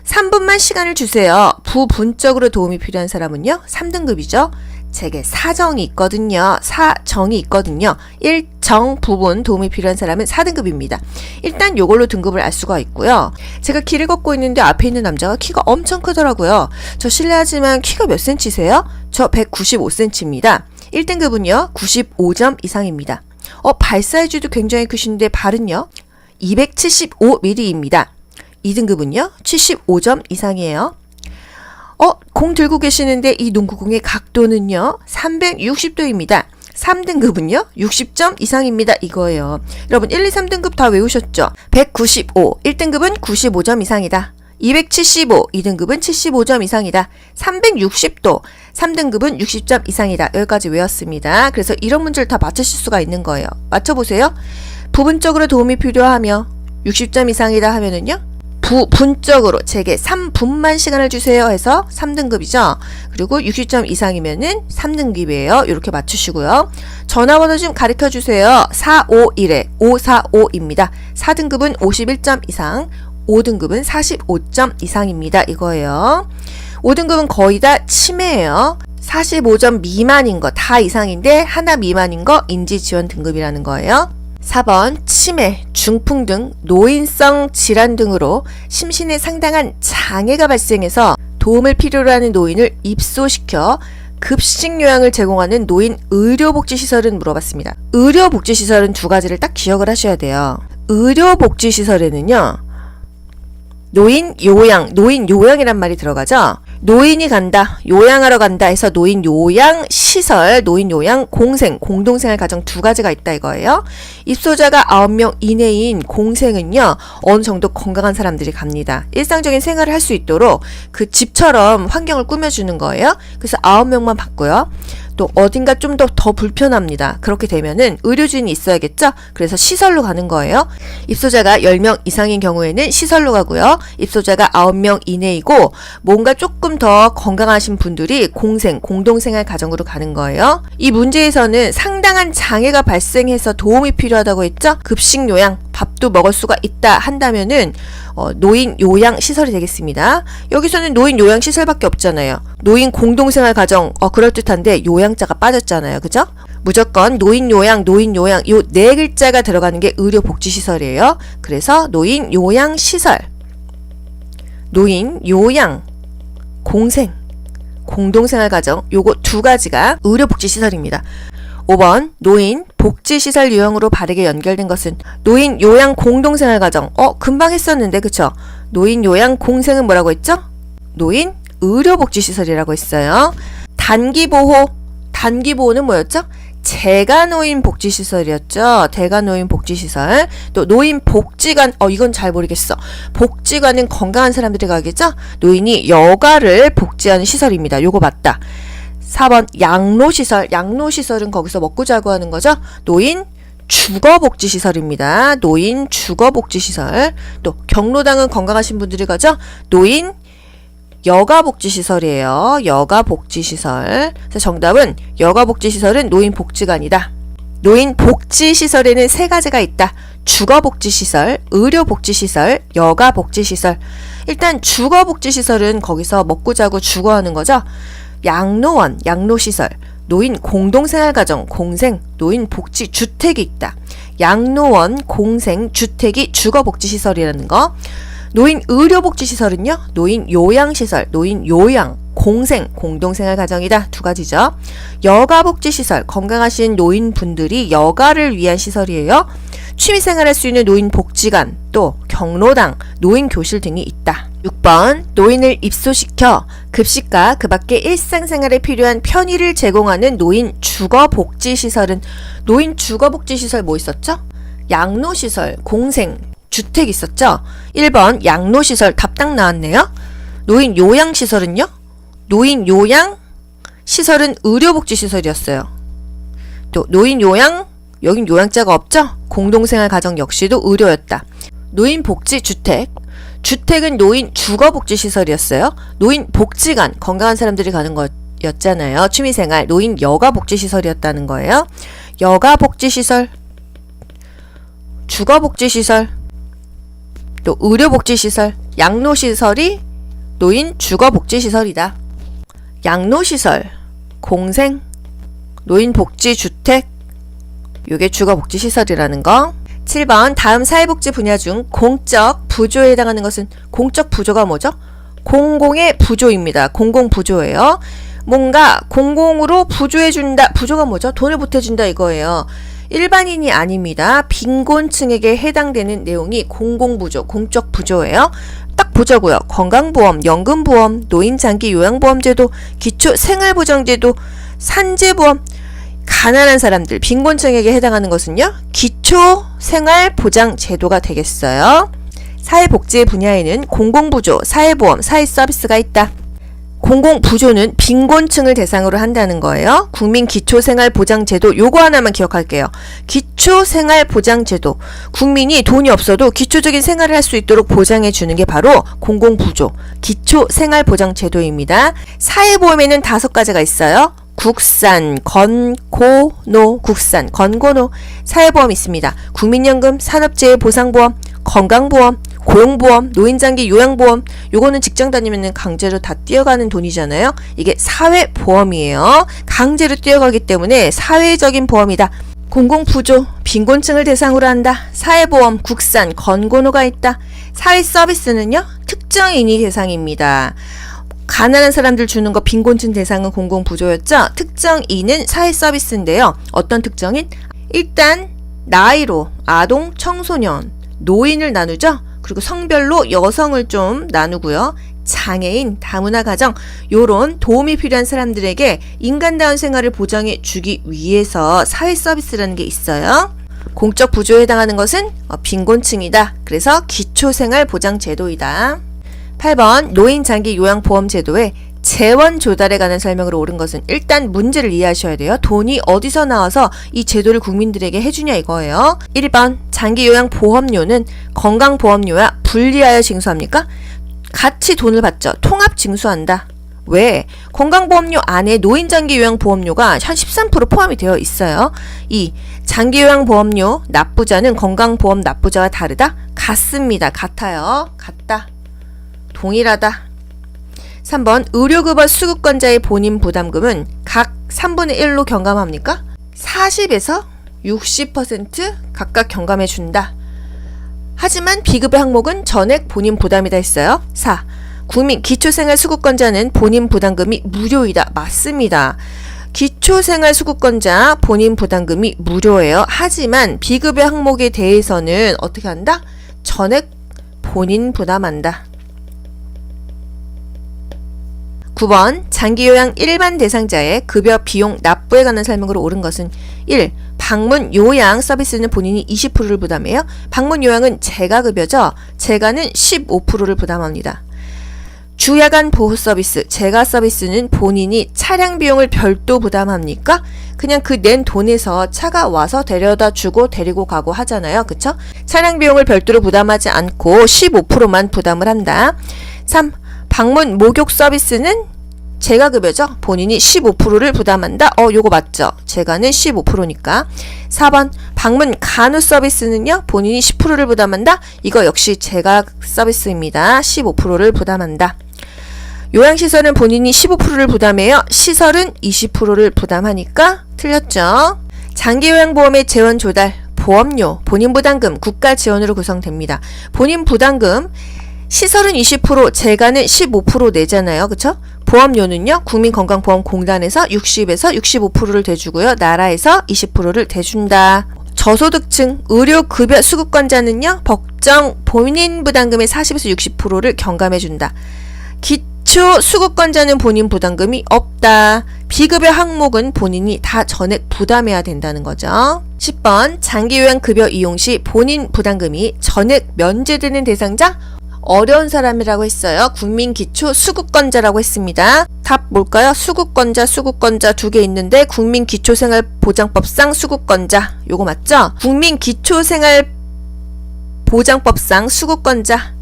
3분만 시간을 주세요. 부분적으로 도움이 필요한 사람은요? 3등급이죠. 제게 사정이 있거든요. 사정이 있거든요. 일정 부분 도움이 필요한 사람은 4등급입니다. 일단 요걸로 등급을 알 수가 있고요. 제가 길을 걷고 있는데 앞에 있는 남자가 키가 엄청 크더라고요. 저 실례하지만 키가 몇 cm세요? 저 195cm입니다. 1등급은요. 95점 이상입니다. 발 사이즈도 굉장히 크신데 발은요? 275mm입니다. 2등급은요. 75점 이상이에요. 공 들고 계시는데 이 농구공의 각도는요. 360도입니다. 3등급은요. 60점 이상입니다. 이거예요. 여러분 1, 2, 3등급 다 외우셨죠? 195, 1등급은 95점 이상이다. 275, 2등급은 75점 이상이다. 360도, 3등급은 60점 이상이다. 여기까지 외웠습니다. 그래서 이런 문제를 다 맞추실 수가 있는 거예요. 맞춰보세요. 부분적으로 도움이 필요하며 60점 이상이다 하면은요. 부분적으로 제게 3분만 시간을 주세요 해서 3등급이죠. 그리고 60점 이상이면은 3등급이에요. 이렇게 맞추시고요. 전화번호 좀 가르쳐 주세요. 451에 545입니다. 4등급은 51점 이상, 5등급은 45점 이상입니다. 이거예요. 5등급은 거의 다 치매예요. 45점 미만인 거, 다 이상인데 하나 미만인 거 인지지원 등급이라는 거예요. 4번 치매, 중풍 등 노인성 질환 등으로 심신에 상당한 장애가 발생해서 도움을 필요로 하는 노인을 입소시켜 급식 요양을 제공하는 노인 의료복지시설은 물어봤습니다. 의료복지시설은 두 가지를 딱 기억을 하셔야 돼요. 의료복지시설에는요, 노인 요양이란 말이 들어가죠. 노인이 간다, 요양하러 간다 해서 노인 요양 시설, 노인 요양 공생, 공동생활 가정 두 가지가 있다 이거예요. 입소자가 9명 이내인 공생은요, 어느 정도 건강한 사람들이 갑니다. 일상적인 생활을 할 수 있도록 그 집처럼 환경을 꾸며주는 거예요. 그래서 9명만 받고요. 또 어딘가 좀 더 불편합니다. 그렇게 되면은 의료진이 있어야겠죠? 그래서 시설로 가는 거예요. 입소자가 10명 이상인 경우에는 시설로 가고요. 입소자가 9명 이내이고 뭔가 조금 더 건강하신 분들이 공생, 공동생활 가정으로 가는 거예요. 이 문제에서는 상당한 장애가 발생해서 도움이 필요하다고 했죠? 급식 요양, 밥도 먹을 수가 있다 한다면은 노인 요양 시설이 되겠습니다. 여기서는 노인 요양 시설밖에 없잖아요. 노인 공동생활 가정 그럴듯한데 요양자가 빠졌잖아요. 그죠? 무조건 노인 요양 요 네 글자가 들어가는 게 의료복지시설이에요. 그래서 노인 요양 시설, 노인 요양, 공생, 공동생활 가정 요거 두 가지가 의료복지시설입니다. 5번 노인 복지시설 유형으로 바르게 연결된 것은 노인 요양 공동생활 가정. 금방 했었는데 그쵸? 노인 요양 공생은 뭐라고 했죠? 노인 의료복지시설이라고 했어요. 단기보호는 뭐였죠? 재가노인 복지시설이었죠. 대가노인 복지시설. 또 노인 복지관, 이건 잘 모르겠어. 복지관은 건강한 사람들이 가겠죠? 노인이 여가를 복지하는 시설입니다. 요거 맞다. 4번 양로시설. 양로시설은 거기서 먹고 자고 하는 거죠. 노인 주거복지시설입니다. 노인 주거복지시설. 또 경로당은 건강하신 분들이 가죠. 노인 여가복지시설이에요. 여가복지시설. 그래서 정답은 여가복지시설은 노인복지관이다. 노인복지시설에는 세 가지가 있다. 주거복지시설, 의료복지시설, 여가복지시설. 일단 주거복지시설은 거기서 먹고 자고 주거하는 거죠. 양로원, 양로시설, 노인 공동생활가정, 공생, 노인 복지주택이 있다. 양로원, 공생, 주택이 주거복지시설이라는 거. 노인 의료복지시설은요, 노인 요양시설, 노인 요양, 공생, 공동생활가정이다. 두 가지죠. 여가복지시설, 건강하신 노인분들이 여가를 위한 시설이에요. 취미생활할 수 있는 노인복지관, 또 경로당, 노인교실 등이 있다. 6번 노인을 입소시켜 급식과 그 밖의 일상생활에 필요한 편의를 제공하는 노인 주거복지시설은 노인 주거복지시설 뭐 있었죠? 양로시설, 공생, 주택 있었죠? 1번 양로시설 답딱 나왔네요. 노인 요양시설은요? 노인 요양시설은 의료복지시설이었어요. 또 노인 요양, 여긴 요양자가 없죠? 공동생활 가정 역시도 의료였다. 노인 복지주택, 주택은 노인 주거복지시설이었어요. 노인 복지관, 건강한 사람들이 가는 거였잖아요. 취미생활, 노인 여가복지시설이었다는 거예요. 여가복지시설, 주거복지시설, 또 의료복지시설, 양로시설이 노인 주거복지시설이다. 양로시설, 공생, 노인복지주택, 요게 주거복지시설이라는 거. 7번 다음 사회복지 분야 중 공적 부조에 해당하는 것은 공적 부조가 뭐죠? 공공의 부조입니다. 공공부조예요. 뭔가 공공으로 부조해준다. 부조가 뭐죠? 돈을 보태준다 이거예요. 일반인이 아닙니다. 빈곤층에게 해당되는 내용이 공공부조, 공적 부조예요. 딱 보자고요. 건강보험, 연금보험, 노인장기 요양보험제도, 기초생활보장제도, 산재보험. 가난한 사람들, 빈곤층에게 해당하는 것은요, 기초생활보장제도가 되겠어요. 사회복지의 분야에는 공공부조, 사회보험, 사회서비스가 있다. 공공부조는 빈곤층을 대상으로 한다는 거예요. 국민기초생활보장제도 요거 하나만 기억할게요. 기초생활보장제도. 국민이 돈이 없어도 기초적인 생활을 할 수 있도록 보장해 주는 게 바로 공공부조, 기초생활보장제도입니다. 사회보험에는 5가지가 있어요. 국산, 건고노, 국산, 건고노, 사회보험 있습니다. 국민연금, 산업재해보상보험, 건강보험, 고용보험, 노인장기 요양보험, 요거는 직장 다니면 강제로 다 뛰어가는 돈이잖아요. 이게 사회보험이에요. 강제로 뛰어가기 때문에 사회적인 보험이다. 공공부조, 빈곤층을 대상으로 한다. 사회보험, 국산, 건고노가 있다. 사회서비스는요, 특정인이 대상입니다. 가난한 사람들 주는 거 빈곤층 대상은 공공부조였죠. 특정인은 사회서비스인데요. 어떤 특정인? 일단 나이로 아동, 청소년, 노인을 나누죠. 그리고 성별로 여성을 좀 나누고요. 장애인, 다문화 가정, 요런 도움이 필요한 사람들에게 인간다운 생활을 보장해 주기 위해서 사회서비스라는 게 있어요. 공적 부조에 해당하는 것은 빈곤층이다. 그래서 기초생활보장제도이다. 8번 노인장기요양보험제도의 재원 조달에 관한 설명으로 옳은 것은 일단 문제를 이해하셔야 돼요. 돈이 어디서 나와서 이 제도를 국민들에게 해주냐 이거예요. 1번 장기요양보험료는 건강보험료와 분리하여 징수합니까? 같이 돈을 받죠. 통합 징수한다. 왜? 건강보험료 안에 노인장기요양보험료가 한 13% 포함이 되어 있어요. 2. 장기요양보험료 납부자는 건강보험 납부자와 다르다? 같습니다. 같아요. 같다. 동일하다. 3번 의료급여 수급권자의 본인 부담금은 각 3분의 1로 경감합니까? 40에서 60% 각각 경감해 준다. 하지만 비급여 항목은 전액 본인 부담이다 했어요. 4. 국민 기초생활수급권자는 본인 부담금이 무료이다. 맞습니다. 기초생활수급권자 본인 부담금이 무료예요. 하지만 비급여 항목에 대해서는 어떻게 한다? 전액 본인 부담한다. 9번 장기요양 일반 대상자의 급여 비용 납부에 관한 설명으로 옳은 것은 1. 방문 요양 서비스는 본인이 20%를 부담해요. 방문 요양은 재가급여죠. 재가는 15%를 부담합니다. 주야간 보호 서비스, 재가 서비스는 본인이 차량 비용을 별도 부담합니까? 그냥 그 낸 돈에서 차가 와서 데려다 주고 데리고 가고 하잖아요. 그쵸? 차량 비용을 별도로 부담하지 않고 15%만 부담을 한다. 3. 방문 목욕 서비스는 재가급여죠. 본인이 15%를 부담한다. 요거 맞죠? 재가는 15%니까. 4번 방문 간호 서비스는요. 본인이 10%를 부담한다. 이거 역시 재가 서비스입니다. 15%를 부담한다. 요양시설은 본인이 15%를 부담해요. 시설은 20%를 부담하니까 틀렸죠. 장기요양보험의 재원 조달, 보험료, 본인 부담금, 국가 지원으로 구성됩니다. 본인 부담금, 시설은 20%, 재가는 15% 내잖아요. 그쵸? 보험료는요. 국민건강보험공단에서 60에서 65%를 대주고요. 나라에서 20%를 대준다. 저소득층 의료급여 수급권자는요. 법정 본인 부담금의 40에서 60%를 경감해준다. 기초 수급권자는 본인 부담금이 없다. 비급여 항목은 본인이 다 전액 부담해야 된다는 거죠. 10번 장기요양급여 이용 시 본인 부담금이 전액 면제되는 대상자 어려운 사람이라고 했어요. 국민기초 수급권자라고 했습니다. 답 뭘까요? 수급권자 두 개 있는데 국민기초생활보장법상 수급권자 요거 맞죠? 국민기초생활보장법상 수급권자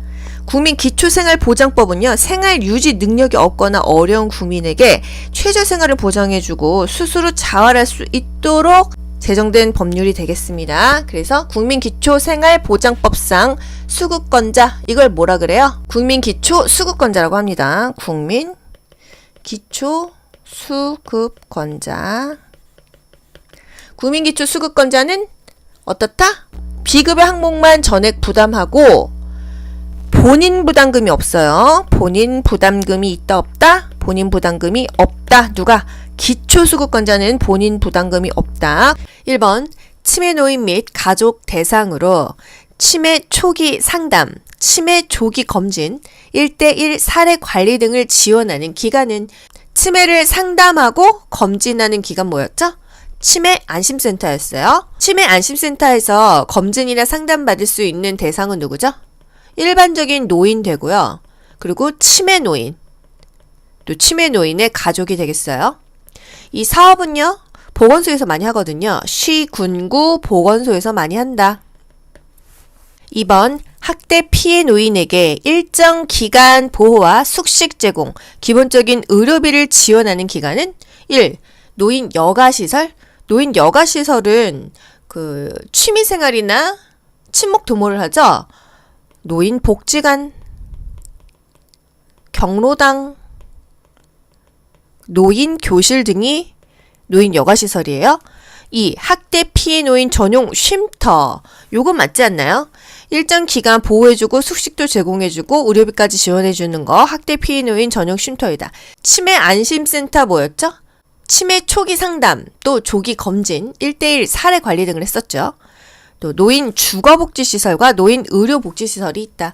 국민기초생활보장법은요. 생활유지 능력이 없거나 어려운 국민에게 최저생활을 보장해주고 스스로 자활할 수 있도록 제정된 법률이 되겠습니다. 그래서 국민기초생활보장법상 수급권자 이걸 뭐라 그래요? 국민기초수급권자라고 합니다. 국민기초수급권자 국민기초수급권자는 어떻다? 비급여 항목만 전액 부담하고 본인 부담금이 없어요. 본인 부담금이 있다 없다? 본인 부담금이 없다. 누가? 기초수급권자는 본인 부담금이 없다. 1번 치매 노인 및 가족 대상으로 치매 초기 상담, 치매 조기 검진, 1:1 사례 관리 등을 지원하는 기관은 치매를 상담하고 검진하는 기관 뭐였죠? 치매 안심센터였어요. 치매 안심센터에서 검진이나 상담받을 수 있는 대상은 누구죠? 일반적인 노인 되고요. 그리고 치매 노인, 또 치매 노인의 가족이 되겠어요. 이 사업은요. 보건소에서 많이 하거든요. 시, 군구, 보건소에서 많이 한다. 2번 학대 피해 노인에게 일정 기간 보호와 숙식 제공, 기본적인 의료비를 지원하는 기관은 1. 노인 여가시설. 노인 여가시설은 취미생활이나 친목 도모를 하죠. 노인복지관, 경로당, 노인교실 등이 노인 여가시설이에요. 2. 학대 피해 노인 전용 쉼터. 요건 맞지 않나요? 일정 기간 보호해주고 숙식도 제공해주고 의료비까지 지원해주는 거 학대 피해 노인 전용 쉼터이다. 치매 안심센터 뭐였죠? 치매 초기 상담, 또 조기 검진, 1:1 사례 관리 등을 했었죠. 또 노인 주거복지시설과 노인 의료복지시설이 있다.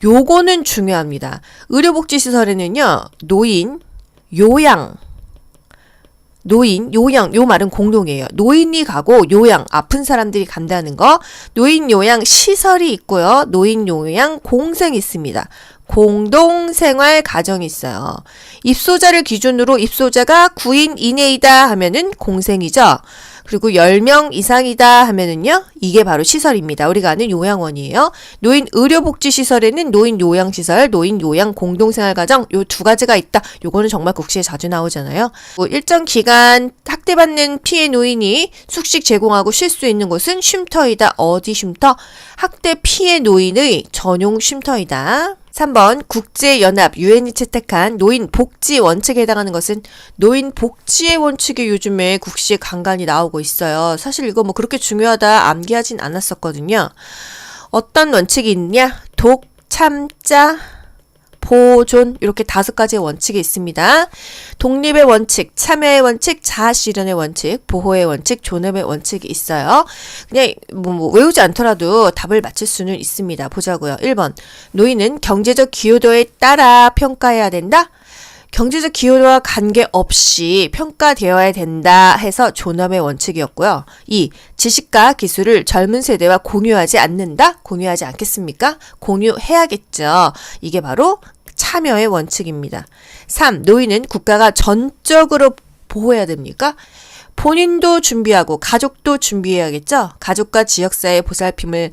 요거는 중요합니다. 의료복지시설에는요, 노인 요양, 요 말은 공동이에요. 노인이 가고 요양, 아픈 사람들이 간다는 거. 노인 요양 시설이 있고요. 노인 요양 공생이 있습니다. 공동생활 가정이 있어요. 입소자를 기준으로 입소자가 9인 이내이다 하면은 공생이죠. 그리고 10명 이상이다 하면은요, 이게 바로 시설입니다. 우리가 아는 요양원이에요. 노인 의료복지시설에는 노인 요양시설, 노인 요양 공동생활가정 요 두 가지가 있다. 요거는 정말 국시에 자주 나오잖아요. 일정 기간 학대받는 피해 노인이 숙식 제공하고 쉴 수 있는 곳은 쉼터이다. 어디 쉼터? 학대 피해 노인의 전용 쉼터이다. 3번 국제연합 유엔이 채택한 노인 복지 원칙에 해당하는 것은 노인 복지의 원칙이 요즘에 국시에 간간히 나오고 있어요. 사실 이거 뭐 그렇게 중요하다 암기하진 않았었거든요. 어떤 원칙이 있냐? 독, 참자, 보존 이렇게 5가지의 원칙이 있습니다. 독립의 원칙, 참여의 원칙, 자아실현의 원칙, 보호의 원칙, 존엄의 원칙이 있어요. 그냥 뭐 외우지 않더라도 답을 맞출 수는 있습니다. 보자고요. 1번 노인은 경제적 기여도에 따라 평가해야 된다. 경제적 기여도와 관계없이 평가되어야 된다 해서 존엄의 원칙이었고요. 2. 지식과 기술을 젊은 세대와 공유하지 않는다? 공유하지 않겠습니까? 공유해야겠죠. 이게 바로 참여의 원칙입니다. 3. 노인은 국가가 전적으로 보호해야 됩니까? 본인도 준비하고 가족도 준비해야겠죠. 가족과 지역사회의 보살핌을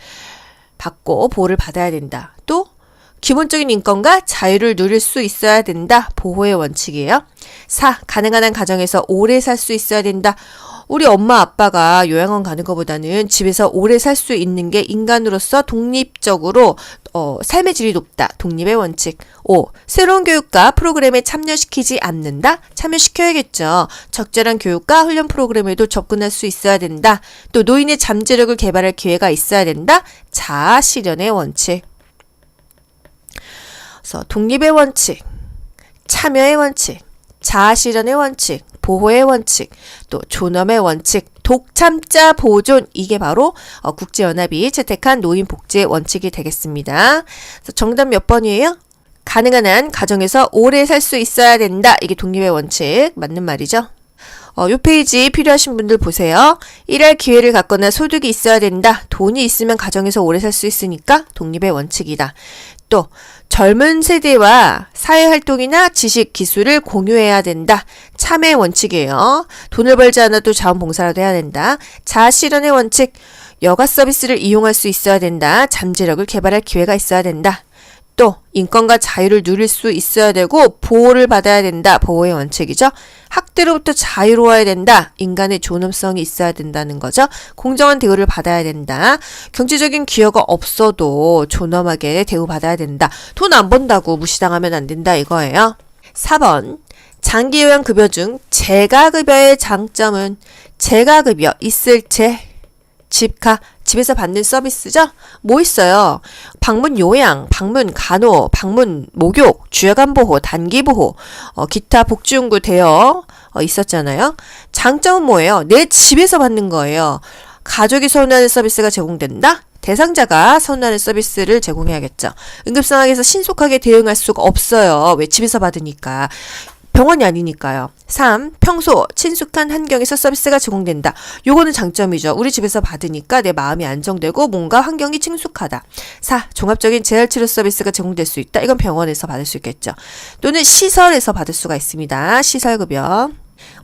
받고 보호를 받아야 된다. 또 기본적인 인권과 자유를 누릴 수 있어야 된다. 보호의 원칙이에요. 4. 가능한 한 가정에서 오래 살 수 있어야 된다. 우리 엄마 아빠가 요양원 가는 것보다는 집에서 오래 살 수 있는 게 인간으로서 독립적으로 삶의 질이 높다. 독립의 원칙. 5. 새로운 교육과 프로그램에 참여시키지 않는다. 참여시켜야겠죠. 적절한 교육과 훈련 프로그램에도 접근할 수 있어야 된다. 또 노인의 잠재력을 개발할 기회가 있어야 된다. 자아 실현의 원칙. 그래서 독립의 원칙, 참여의 원칙, 자아실현의 원칙, 보호의 원칙, 또 존엄의 원칙, 독참자 보존 이게 바로 국제연합이 채택한 노인복지의 원칙이 되겠습니다. 그래서 정답 몇 번이에요? 가능한 한 가정에서 오래 살 수 있어야 된다. 이게 독립의 원칙 맞는 말이죠. 요 페이지 필요하신 분들 보세요. 일할 기회를 갖거나 소득이 있어야 된다. 돈이 있으면 가정에서 오래 살 수 있으니까 독립의 원칙이다. 또 젊은 세대와 사회활동이나 지식, 기술을 공유해야 된다. 참여의 원칙이에요. 돈을 벌지 않아도 자원봉사라도 해야 된다. 자아실현의 원칙, 여가 서비스를 이용할 수 있어야 된다. 잠재력을 개발할 기회가 있어야 된다. 또 인권과 자유를 누릴 수 있어야 되고 보호를 받아야 된다. 보호의 원칙이죠. 학대로부터 자유로워야 된다. 인간의 존엄성이 있어야 된다는 거죠. 공정한 대우를 받아야 된다. 경제적인 기여가 없어도 존엄하게 대우받아야 된다. 돈 안 번다고 무시당하면 안 된다 이거예요. 4번 장기요양급여 중 재가급여의 장점은 재가급여 있을 제 집가, 집에서 받는 서비스죠? 뭐 있어요? 방문 요양, 방문 간호, 방문 목욕, 주야간 보호, 단기 보호, 기타 복지용구 대여 있었잖아요. 장점은 뭐예요? 내 집에서 받는 거예요. 가족이 선호하는 서비스가 제공된다? 대상자가 선호하는 서비스를 제공해야겠죠. 응급상황에서 신속하게 대응할 수가 없어요. 왜? 집에서 받으니까. 병원이 아니니까요. 3. 평소 친숙한 환경에서 서비스가 제공된다. 요거는 장점이죠. 우리 집에서 받으니까 내 마음이 안정되고 뭔가 환경이 친숙하다. 4. 종합적인 재활치료 서비스가 제공될 수 있다. 이건 병원에서 받을 수 있겠죠. 또는 시설에서 받을 수가 있습니다. 시설급여.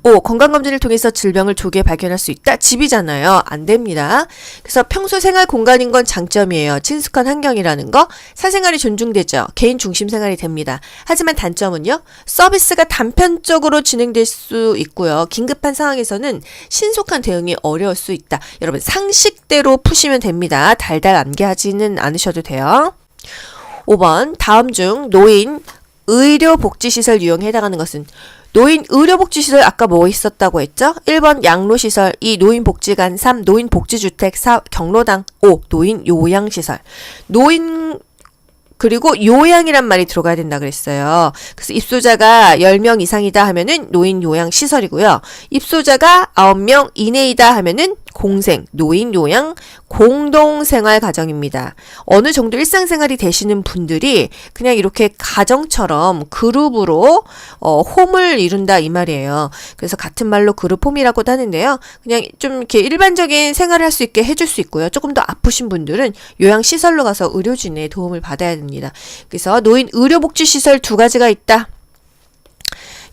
5. 건강검진을 통해서 질병을 조기에 발견할 수 있다. 집이잖아요. 안 됩니다. 그래서 평소 생활 공간인 건 장점이에요. 친숙한 환경이라는 거. 사생활이 존중되죠. 개인 중심 생활이 됩니다. 하지만 단점은요. 서비스가 단편적으로 진행될 수 있고요. 긴급한 상황에서는 신속한 대응이 어려울 수 있다. 여러분 상식대로 푸시면 됩니다. 달달 암기하지는 않으셔도 돼요. 5번 다음 중 노인 의료복지시설 유형에 해당하는 것은 노인 의료복지시설 아까 뭐 있었다고 했죠? 1번 양로시설, 2 노인복지관, 3 노인복지주택, 4 경로당, 5 노인 요양시설. 노인 그리고 요양이란 말이 들어가야 된다 그랬어요. 그래서 입소자가 10명 이상이다 하면은 노인 요양 시설이고요. 입소자가 9명 이내이다 하면은 공생, 노인 요양 공동생활 가정입니다. 어느 정도 일상생활이 되시는 분들이 그냥 이렇게 가정처럼 그룹으로 홈을 이룬다 이 말이에요. 그래서 같은 말로 그룹 홈이라고도 하는데요. 그냥 좀 이렇게 일반적인 생활을 할 수 있게 해줄 수 있고요. 조금 더 아프신 분들은 요양시설로 가서 의료진의 도움을 받아야 됩니다. 그래서 노인 의료복지시설 두 가지가 있다.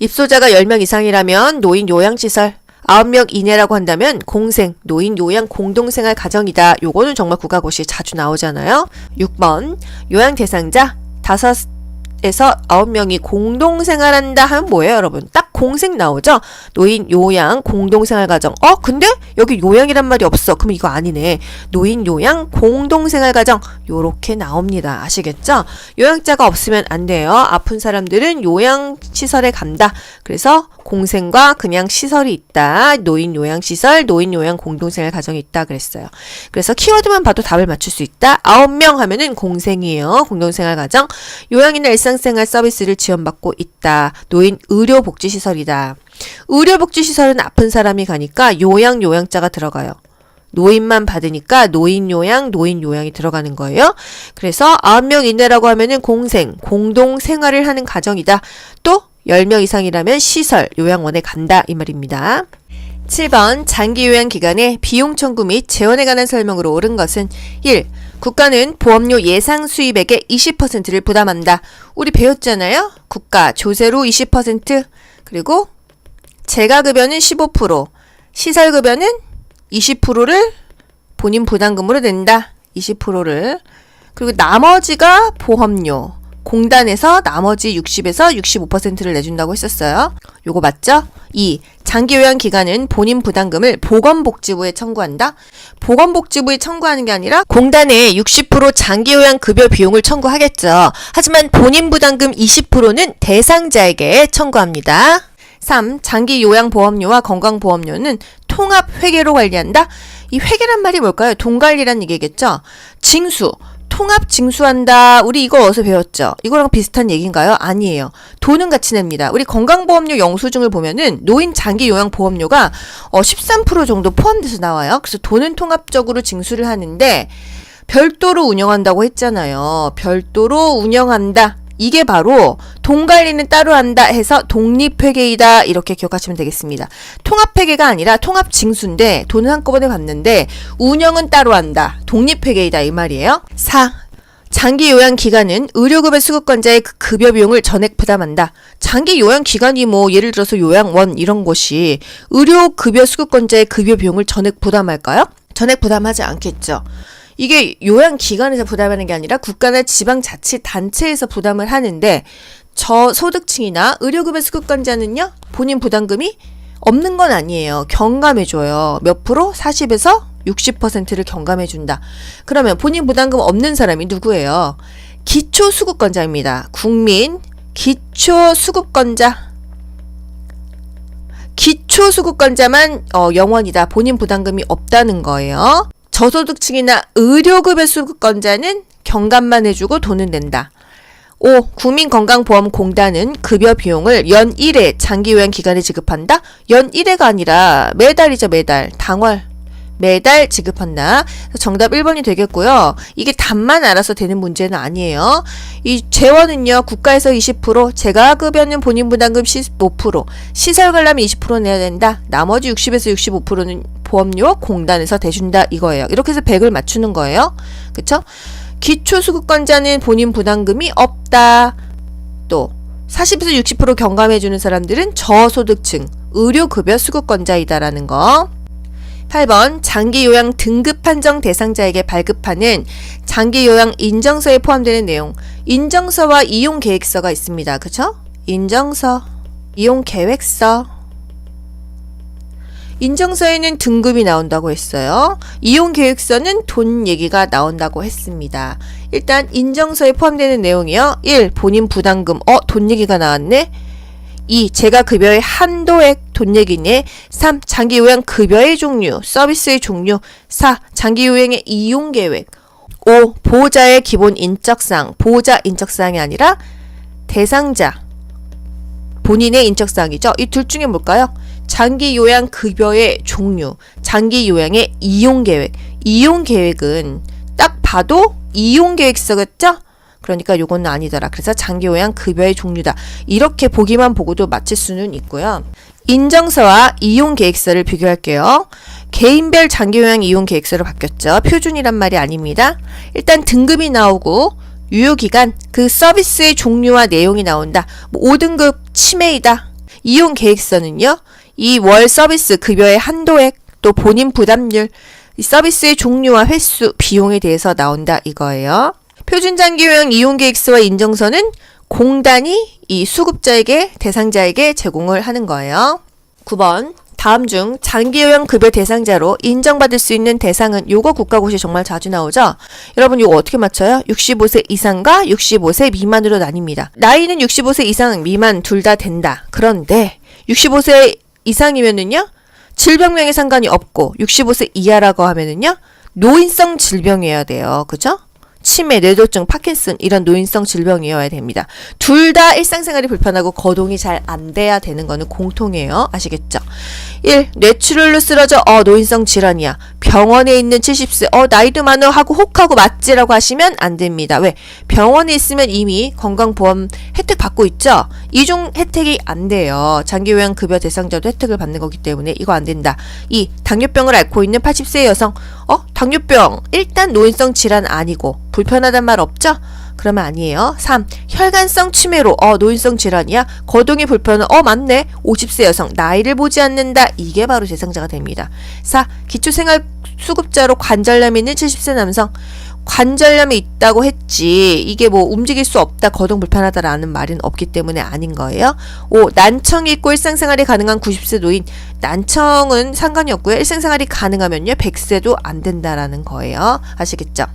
입소자가 10명 이상이라면 노인 요양시설, 9명 이내라고 한다면 공생, 노인 요양 공동생활 가정이다. 요거는 정말 국가고시에 자주 나오잖아요. 6번 요양 대상자 5에서 9명이 공동생활한다 하면 뭐예요, 여러분? 딱 공생 나오죠? 노인 요양 공동생활 가정. 근데 여기 요양이란 말이 없어. 그럼 이거 아니네. 노인 요양 공동생활 가정 요렇게 나옵니다. 아시겠죠? 요양자가 없으면 안 돼요. 아픈 사람들은 요양시설에 간다. 그래서 공생과 그냥 시설이 있다. 노인 요양시설, 노인 요양 공동생활 가정이 있다 그랬어요. 그래서 키워드만 봐도 답을 맞출 수 있다. 9명 하면은 공생이에요. 공동생활 가정. 요양이나 일상생활 서비스를 지원받고 있다. 노인 의료복지시설이다. 의료복지시설은 아픈 사람이 가니까 요양자가 들어가요. 노인만 받으니까 노인 요양이 들어가는 거예요. 그래서 9명 이내라고 하면은 공생, 공동생활을 하는 가정이다. 또 10명 이상이라면 시설, 요양원에 간다 이 말입니다. 7번 장기요양 기간에 비용 청구 및 재원에 관한 설명으로 옳은 것은 1. 국가는 보험료 예상 수입액의 20%를 부담한다. 우리 배웠잖아요. 국가 조세로 20%, 그리고 재가급여는 15%, 시설급여는 20%를 본인 부담금으로 낸다. 20%를. 그리고 나머지가 보험료. 공단에서 나머지 60에서 65%를 내준다고 했었어요. 요거 맞죠? 2. 장기요양 기간은 본인 부담금을 보건복지부에 청구한다. 보건복지부에 청구하는 게 아니라 공단에 60% 장기요양 급여 비용을 청구하겠죠. 하지만 본인 부담금 20%는 대상자에게 청구합니다. 3. 장기요양보험료와 건강보험료는 통합회계로 관리한다. 이 회계란 말이 뭘까요? 돈관리란 얘기겠죠? 징수. 통합 징수한다. 우리 이거 어디서 배웠죠? 이거랑 비슷한 얘기인가요? 아니에요. 돈은 같이 냅니다. 우리 건강보험료 영수증을 보면은 노인 장기요양보험료가 13% 정도 포함돼서 나와요. 그래서 돈은 통합적으로 징수를 하는데 별도로 운영한다고 했잖아요. 별도로 운영한다. 이게 바로 돈 관리는 따로 한다 해서 독립회계이다 이렇게 기억하시면 되겠습니다. 통합회계가 아니라 통합징수인데 돈은 한꺼번에 받는데 운영은 따로 한다. 독립회계이다 이 말이에요. 4. 장기요양기간은 의료급여 수급권자의 그 급여 비용을 전액 부담한다. 장기요양기간이 뭐 예를 들어서 요양원 이런 곳이 의료급여 수급권자의 급여 비용을 전액 부담할까요? 전액 부담하지 않겠죠. 이게 요양기관에서 부담하는 게 아니라 국가나 지방자치단체에서 부담을 하는데 저소득층이나 의료급여 수급권자는요. 본인 부담금이 없는 건 아니에요. 경감해줘요. 몇 프로? 40에서 60%를 경감해준다. 그러면 본인 부담금 없는 사람이 누구예요? 기초수급권자입니다. 국민 기초수급권자. 기초수급권자만 영원이다. 본인 부담금이 없다는 거예요. 저소득층이나 의료급여 수급권자는 경감만 해주고 돈은 낸다. 5. 국민건강보험공단은 급여 비용을 연 1회 장기요양 기간에 지급한다. 연 1회가 아니라 매달이죠. 매달. 당월. 매달 지급한다. 정답 1번이 되겠고요. 이게 답만 알아서 되는 문제는 아니에요. 이 재원은요. 국가에서 20%, 재가급여는 본인 부담금 15%, 시설 관람 20% 내야 된다. 나머지 60에서 65%는 보험료 공단에서 대준다 이거예요. 이렇게 해서 100을 맞추는 거예요. 그쵸? 기초수급권자는 본인 부담금이 없다. 또 40에서 60% 경감해주는 사람들은 저소득층, 의료급여 수급권자이다라는 거. 8번 장기요양 등급 판정 대상자에게 발급하는 장기요양 인정서에 포함되는 내용. 인정서와 이용계획서가 있습니다. 그쵸? 인정서, 이용계획서. 인정서에는 등급이 나온다고 했어요. 이용계획서는 돈 얘기가 나온다고 했습니다. 일단 인정서에 포함되는 내용이요. 1. 본인 부담금. 돈 얘기가 나왔네. 2. 재가급여의 한도액 돈 얘기네. 3. 장기요양 급여의 종류, 서비스의 종류. 4. 장기요양의 이용계획. 5. 보호자의 기본 인적사항. 보호자 인적사항이 아니라 대상자. 본인의 인적사항이죠. 이 둘 중에 뭘까요? 장기요양 급여의 종류, 장기요양의 이용계획. 이용계획은 딱 봐도 이용계획서겠죠? 그러니까 요거는 아니더라. 그래서 장기요양 급여의 종류다. 이렇게 보기만 보고도 맞힐 수는 있고요. 인정서와 이용계획서를 비교할게요. 개인별 장기요양 이용계획서로 바뀌었죠. 표준이란 말이 아닙니다. 일단 등급이 나오고 유효기간, 그 서비스의 종류와 내용이 나온다. 5등급 치매이다. 이용계획서는요. 이 월 서비스 급여의 한도액, 또 본인 부담률, 이 서비스의 종류와 횟수, 비용에 대해서 나온다 이거예요. 표준장기요양 이용계획서와 인정서는 공단이 이 수급자에게, 대상자에게 제공을 하는 거예요. 9번. 다음 중 장기요양 급여 대상자로 인정받을 수 있는 대상은 요거 국가고시 정말 자주 나오죠? 여러분 요거 어떻게 맞춰요? 65세 이상과 65세 미만으로 나뉩니다. 나이는 65세 이상, 미만 둘 다 된다. 그런데 65세 이상이면은요, 질병명에 상관이 없고 65세 이하라고 하면은요, 노인성 질병이어야 돼요. 그죠? 치매, 뇌졸중, 파킨슨 이런 노인성 질병이어야 됩니다. 둘 다 일상생활이 불편하고 거동이 잘 안 돼야 되는 거는 공통이에요. 아시겠죠? 1. 뇌출혈로 쓰러져 노인성 질환이야. 병원에 있는 70세 나이도 많어 하고 혹하고 맞지라고 하시면 안 됩니다. 왜? 병원에 있으면 이미 건강보험 혜택 받고 있죠? 이중 혜택이 안 돼요. 장기요양 급여 대상자도 혜택을 받는 거기 때문에 이거 안 된다. 2. 당뇨병을 앓고 있는 80세 여성 당뇨병 일단 노인성 질환 아니고 불편하단 말 없죠? 그러면 아니에요. 3. 혈관성 치매로 노인성 질환이야. 거동이 불편은 맞네. 50세 여성 나이를 보지 않는다. 이게 바로 대상자가 됩니다. 4. 기초생활수급자로 관절염이 있는 70세 남성. 관절염이 있다고 했지 이게 뭐 움직일 수 없다, 거동 불편하다라는 말은 없기 때문에 아닌 거예요. 5. 난청이 있고 일상생활이 가능한 90세 노인. 난청은 상관이 없고요. 일상생활이 가능하면요 100세도 안 된다라는 거예요. 아시겠죠?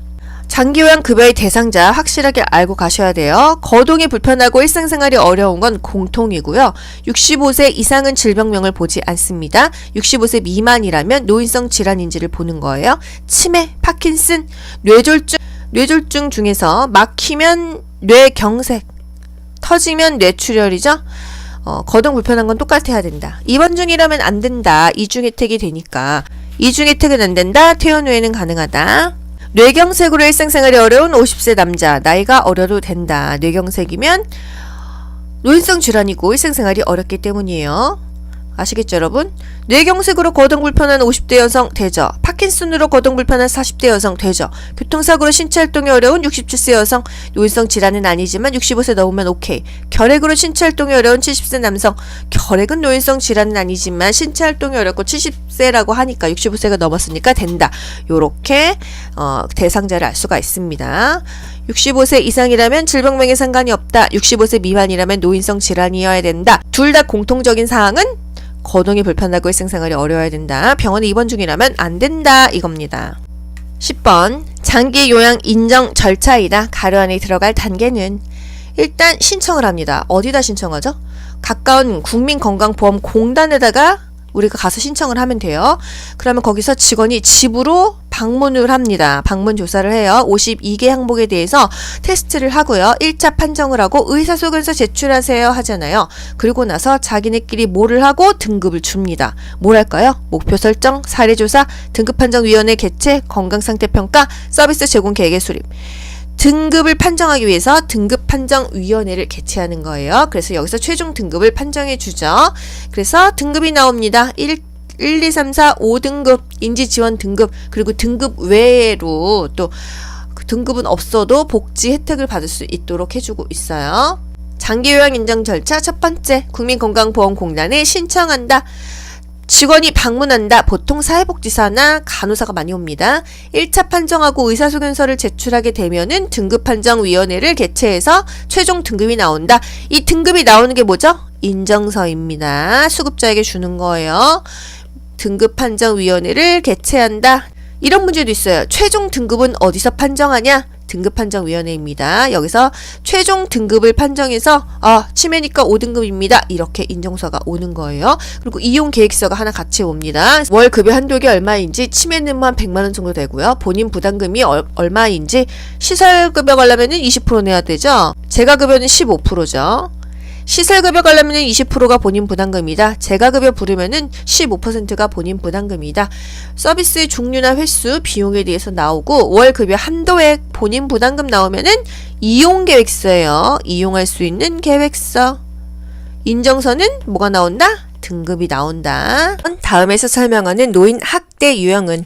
장기요양 급여의 대상자 확실하게 알고 가셔야 돼요. 거동이 불편하고 일상생활이 어려운 건 공통이고요. 65세 이상은 질병명을 보지 않습니다. 65세 미만이라면 노인성 질환인지를 보는 거예요. 치매, 파킨슨, 뇌졸중 중에서 막히면 뇌경색, 터지면 뇌출혈이죠. 거동 불편한 건 똑같아야 된다. 입원 중이라면 안 된다. 이중 혜택이 되니까. 이중 혜택은 안 된다. 퇴원 후에는 가능하다. 뇌경색으로 일상생활이 어려운 50세 남자. 나이가 어려도 된다. 뇌경색이면 노인성 질환이고 일상생활이 어렵기 때문이에요. 아시겠죠 여러분? 뇌경색으로 거동 불편한 50대 여성 되죠. 파킨슨으로 거동 불편한 40대 여성 되죠. 교통사고로 신체활동이 어려운 67세 여성. 노인성 질환은 아니지만 65세 넘으면 오케이. 결핵으로 신체활동이 어려운 70세 남성. 결핵은 노인성 질환은 아니지만 신체활동이 어렵고 70세라고 하니까 65세가 넘었으니까 된다. 요렇게 대상자를 알 수가 있습니다. 65세 이상이라면 질병명에 상관이 없다. 65세 미만이라면 노인성 질환이어야 된다. 둘 다 공통적인 사항은 거동이 불편하고 일상생활이 어려워야 된다. 병원에 입원 중이라면 안 된다. 이겁니다. 10번 장기 요양 인정 절차이다. 가로 안에 들어갈 단계는 일단 신청을 합니다. 어디다 신청하죠? 가까운 국민건강보험공단에다가 우리가 가서 신청을 하면 돼요. 그러면 거기서 직원이 집으로 방문을 합니다. 방문 조사를 해요. 52개 항목에 대해서 테스트를 하고요. 1차 판정을 하고 의사소견서 제출하세요 하잖아요. 그리고 나서 자기네끼리 뭐를 하고 등급을 줍니다. 뭘 할까요? 목표 설정, 사례조사, 등급판정위원회 개최, 건강상태평가, 서비스 제공 계획의 수립. 등급을 판정하기 위해서 등급판정위원회를 개최하는 거예요. 그래서 여기서 최종 등급을 판정해 주죠. 그래서 등급이 나옵니다. 1, 2, 3, 4, 5등급 인지지원 등급, 그리고 등급 외로 또 등급은 없어도 복지 혜택을 받을 수 있도록 해주고 있어요. 장기요양 인정 절차 첫 번째, 국민건강보험공단에 신청한다. 직원이 방문한다. 보통 사회복지사나 간호사가 많이 옵니다. 1차 판정하고 의사소견서를 제출하게 되면은 등급판정위원회를 개최해서 최종 등급이 나온다. 이 등급이 나오는 게 뭐죠? 인정서입니다. 수급자에게 주는 거예요. 등급판정위원회를 개최한다. 이런 문제도 있어요. 최종 등급은 어디서 판정하냐? 등급판정위원회입니다. 여기서 최종 등급을 판정해서 치매니까 5등급입니다. 이렇게 인정서가 오는 거예요. 그리고 이용계획서가 하나 같이 옵니다. 월 급여 한도액이 얼마인지, 치매는 한 100만 원 정도 되고요. 본인 부담금이 얼마인지, 시설급여 가려면은 20% 내야 되죠. 재가급여는 15%죠. 시설급여 가려면 20%가 본인 부담금이다. 재가급여 부르면은 15%가 본인 부담금이다. 서비스의 종류나 횟수, 비용에 대해서 나오고, 월급여 한도액, 본인 부담금 나오면은 이용계획서예요. 이용할 수 있는 계획서. 인정서는 뭐가 나온다? 등급이 나온다. 다음에서 설명하는 노인 학대 유형은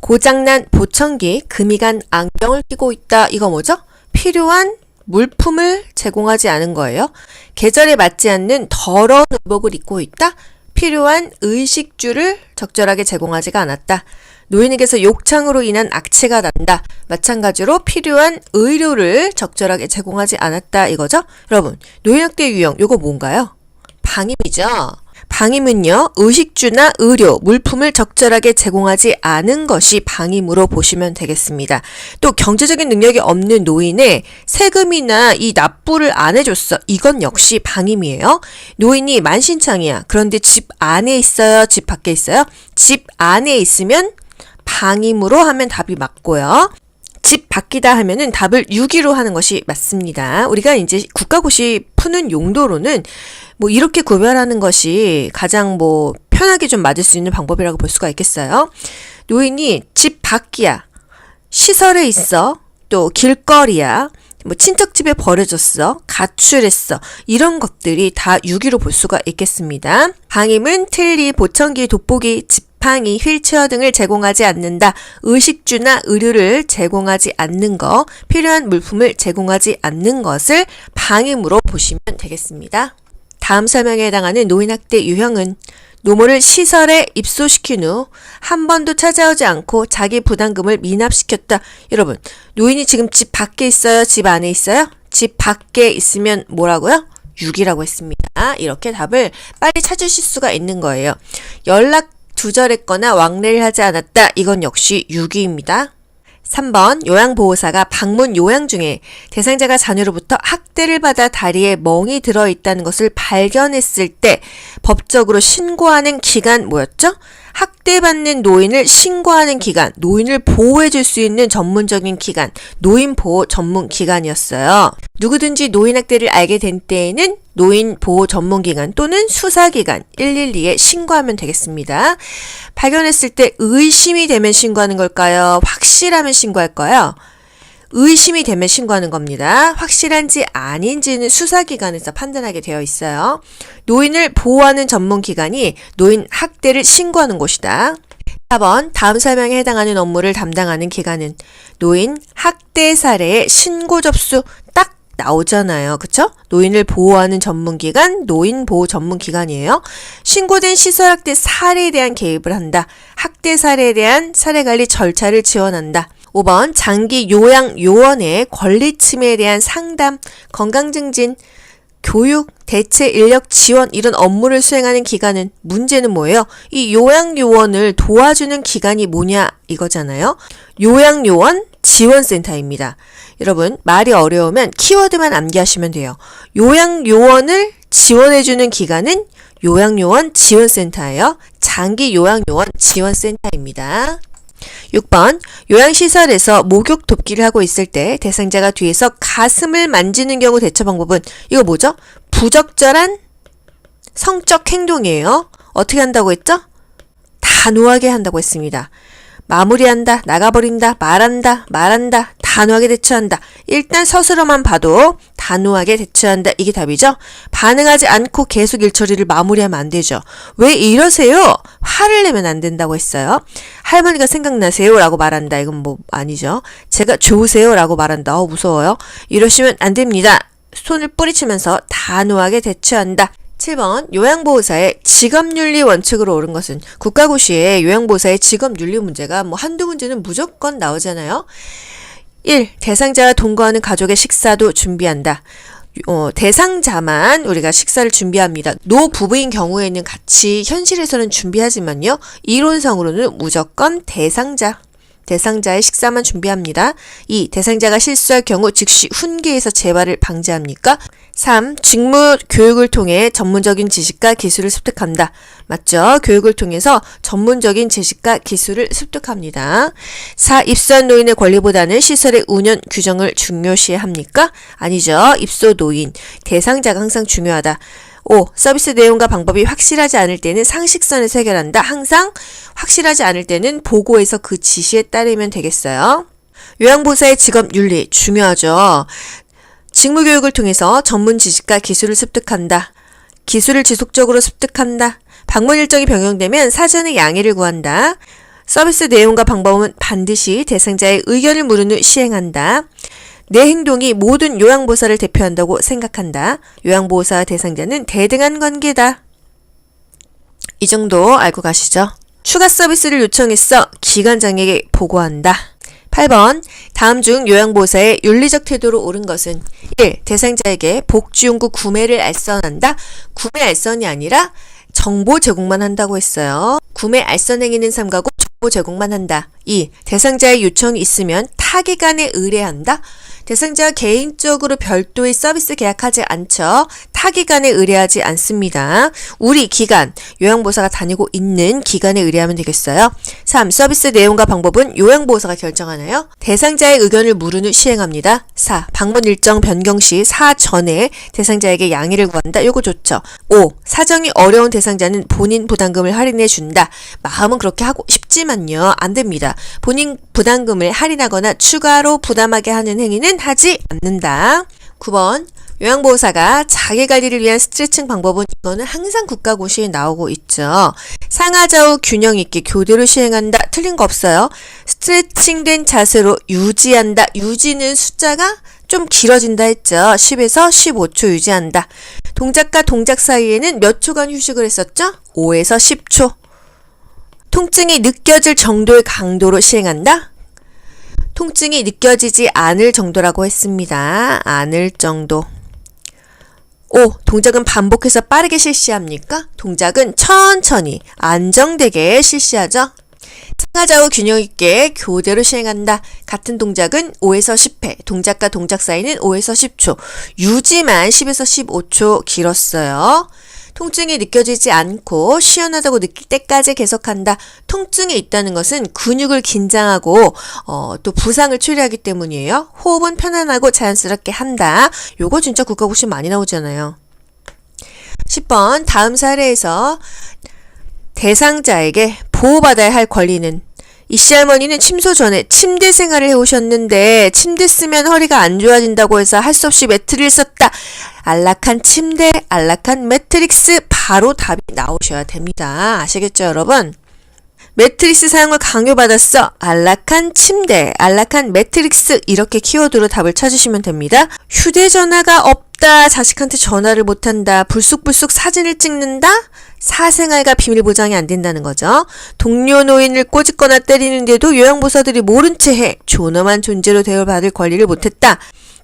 고장난 보청기, 금이 간 안경을 끼고 있다. 이거 뭐죠? 필요한 물품을 제공하지 않은 거예요. 계절에 맞지 않는 더러운 의복을 입고 있다. 필요한 의식주를 적절하게 제공하지가 않았다. 노인에게서 욕창으로 인한 악취가 난다. 마찬가지로 필요한 의료를 적절하게 제공하지 않았다. 이거죠? 여러분, 노인학대 유형 요거 뭔가요? 방임이죠. 방임은요, 의식주나 의료, 물품을 적절하게 제공하지 않은 것이 방임으로 보시면 되겠습니다. 또 경제적인 능력이 없는 노인의 세금이나 이 납부를 안 해줬어. 이건 역시 방임이에요. 노인이 만신창이야. 그런데 집 안에 있어요? 집 밖에 있어요? 집 안에 있으면 방임으로 하면 답이 맞고요. 집 밖이다 하면은 답을 유기로 하는 것이 맞습니다. 우리가 이제 국가고시 푸는 용도로는 이렇게 구별하는 것이 가장 편하게 좀 맞을 수 있는 방법이라고 볼 수가 있겠어요. 노인이 집 밖이야. 시설에 있어. 또 길거리야. 친척집에 버려졌어. 가출했어. 이런 것들이 다 유기로 볼 수가 있겠습니다. 방임은 틀니, 보청기, 돋보기, 지팡이, 휠체어 등을 제공하지 않는다. 의식주나 의료를 제공하지 않는 것, 필요한 물품을 제공하지 않는 것을 방임으로 보시면 되겠습니다. 다음 설명에 해당하는 노인학대 유형은 노모를 시설에 입소시킨 후 한 번도 찾아오지 않고 자기 부담금을 미납시켰다. 여러분, 노인이 지금 집 밖에 있어요? 집 안에 있어요? 집 밖에 있으면 뭐라고요? 유기라고 했습니다. 이렇게 답을 빨리 찾으실 수가 있는 거예요. 연락 두절했거나 왕래를 하지 않았다. 이건 역시 유기입니다. 3번 요양보호사가 방문 요양 중에 대상자가 자녀로부터 학대를 받아 다리에 멍이 들어있다는 것을 발견했을 때 법적으로 신고하는 기간 뭐였죠? 학대받는 노인을 신고하는 기간, 노인을 보호해줄 수 있는 전문적인 기관, 노인보호 전문기관이었어요. 누구든지 노인학대를 알게 된 때에는 노인보호 전문기관 또는 수사기관 112에 신고하면 되겠습니다. 발견했을 때 의심이 되면 신고하는 걸까요? 확실하면 신고할까요? 의심이 되면 신고하는 겁니다. 확실한지 아닌지는 수사기관에서 판단하게 되어 있어요. 노인을 보호하는 전문기관이 노인 학대를 신고하는 곳이다. 4번 다음 설명에 해당하는 업무를 담당하는 기관은 노인 학대 사례의 신고 접수 딱 나오잖아요. 그쵸? 노인을 보호하는 전문기관, 노인보호 전문기관이에요. 신고된 시설학대 사례에 대한 개입을 한다. 학대 사례에 대한 사례관리 절차를 지원한다. 5번 장기 요양요원의 권리 침해에 대한 상담, 건강증진, 교육, 대체 인력 지원 이런 업무를 수행하는 기관은 문제는 뭐예요? 이 요양요원을 도와주는 기관이 뭐냐 이거잖아요. 요양요원 지원센터입니다. 여러분 말이 어려우면 키워드만 암기하시면 돼요. 요양요원을 지원해주는 기관은 요양요원 지원센터예요. 장기 요양요원 지원센터입니다. 6번 요양시설에서 목욕 돕기를 하고 있을 때 대상자가 뒤에서 가슴을 만지는 경우 대처 방법은 이거 뭐죠? 부적절한 성적 행동이에요. 어떻게 한다고 했죠? 단호하게 한다고 했습니다. 마무리한다, 나가버린다, 말한다, 단호하게 대처한다. 일단 서술어만 봐도 단호하게 대처한다. 이게 답이죠? 반응하지 않고 계속 일처리를 마무리하면 안 되죠. 왜 이러세요? 화를 내면 안 된다고 했어요. 할머니가 생각나세요? 라고 말한다. 이건 아니죠. 제가 좋으세요? 라고 말한다. 무서워요. 이러시면 안 됩니다. 손을 뿌리치면서 단호하게 대처한다. 7번 요양보호사의 직업윤리 원칙으로 옳은 것은 국가고시에 요양보호사의 직업윤리 문제가 한두 문제는 무조건 나오잖아요. 1. 대상자와 동거하는 가족의 식사도 준비한다. 대상자만 우리가 식사를 준비합니다. 노부부인 경우에는 같이 현실에서는 준비하지만요. 이론상으로는 무조건 대상자의 식사만 준비합니다. 2. 대상자가 실수할 경우 즉시 훈계에서 재발을 방지합니까? 3. 직무 교육을 통해 전문적인 지식과 기술을 습득한다. 맞죠? 교육을 통해서 전문적인 지식과 기술을 습득합니다. 4. 입소한 노인의 권리보다는 시설의 운영 규정을 중요시합니까? 아니죠. 입소 노인, 대상자가 항상 중요하다. 5. 서비스 내용과 방법이 확실하지 않을 때는 상식선에서 해결한다. 항상 확실하지 않을 때는 보고에서 그 지시에 따르면 되겠어요. 요양보호사의 직업 윤리 중요하죠. 직무교육을 통해서 전문 지식과 기술을 습득한다. 기술을 지속적으로 습득한다. 방문 일정이 변경되면 사전에 양해를 구한다. 서비스 내용과 방법은 반드시 대상자의 의견을 물은 후 시행한다. 내 행동이 모든 요양보호사를 대표한다고 생각한다. 요양보호사와 대상자는 대등한 관계다. 이 정도 알고 가시죠? 추가 서비스를 요청했어 기관장에게 보고한다. 8번 다음 중 요양보호사의 윤리적 태도로 옳은 것은 1. 대상자에게 복지용구 구매를 알선한다. 구매 알선이 아니라 정보 제공만 한다고 했어요. 구매 알선 행위는 삼가고 정보 제공만 한다. 2. 대상자의 요청이 있으면 타기관에 의뢰한다. 대상자가 개인적으로 별도의 서비스 계약하지 않죠. 타기관에 의뢰하지 않습니다. 우리 기관, 요양보호사가 다니고 있는 기관에 의뢰하면 되겠어요. 3. 서비스 내용과 방법은 요양보호사가 결정하나요? 대상자의 의견을 물은 후 시행합니다. 4. 방문 일정 변경 시 사전에 대상자에게 양해를 구한다. 요거 좋죠. 5. 사정이 어려운 대상자는 본인 부담금을 할인해 준다. 마음은 그렇게 하고 싶지만요. 안 됩니다. 본인 부담금을 할인하거나 추가로 부담하게 하는 행위는 하지 않는다. 9번 요양보호사가 자기관리를 위한 스트레칭 방법은 이거는 항상 국가고시에 나오고 있죠. 상하좌우 균형 있게 교대로 시행한다. 틀린 거 없어요. 스트레칭된 자세로 유지한다. 유지는 숫자가 좀 길어진다 했죠. 10에서 15초 유지한다. 동작과 동작 사이에는 몇 초간 휴식을 했었죠? 5에서 10초. 통증이 느껴질 정도의 강도로 시행한다. 통증이 느껴지지 않을 정도라고 했습니다. 않을 정도. 5. 동작은 반복해서 빠르게 실시합니까? 동작은 천천히 안정되게 실시하죠. 상하좌우 균형 있게 교대로 시행한다. 같은 동작은 5에서 10회, 동작과 동작 사이는 5에서 10초, 유지만 10에서 15초 길었어요. 통증이 느껴지지 않고 시원하다고 느낄 때까지 계속한다. 통증이 있다는 것은 근육을 긴장하고 또 부상을 초래하기 때문이에요. 호흡은 편안하고 자연스럽게 한다. 요거 진짜 국가고시 많이 나오잖아요. 10번 다음 사례에서 대상자에게 보호받아야 할 권리는 이 씨할머니는 침소 전에 침대 생활을 해오셨는데 침대 쓰면 허리가 안 좋아진다고 해서 할 수 없이 매트를 썼다. 안락한 침대, 안락한 매트릭스 바로 답이 나오셔야 됩니다. 아시겠죠, 여러분? 매트릭스 사용을 강요받았어. 안락한 침대, 안락한 매트릭스 이렇게 키워드로 답을 찾으시면 됩니다. 휴대전화가 없다. 자식한테 전화를 못한다. 불쑥불쑥 사진을 찍는다. 사생활과 비밀 보장이 안 된다는 거죠. 동료 노인을 꼬집거나 때리는데도 요양보호사들이 모른 채 해. 존엄한 존재로 대우받을 권리를 못했다.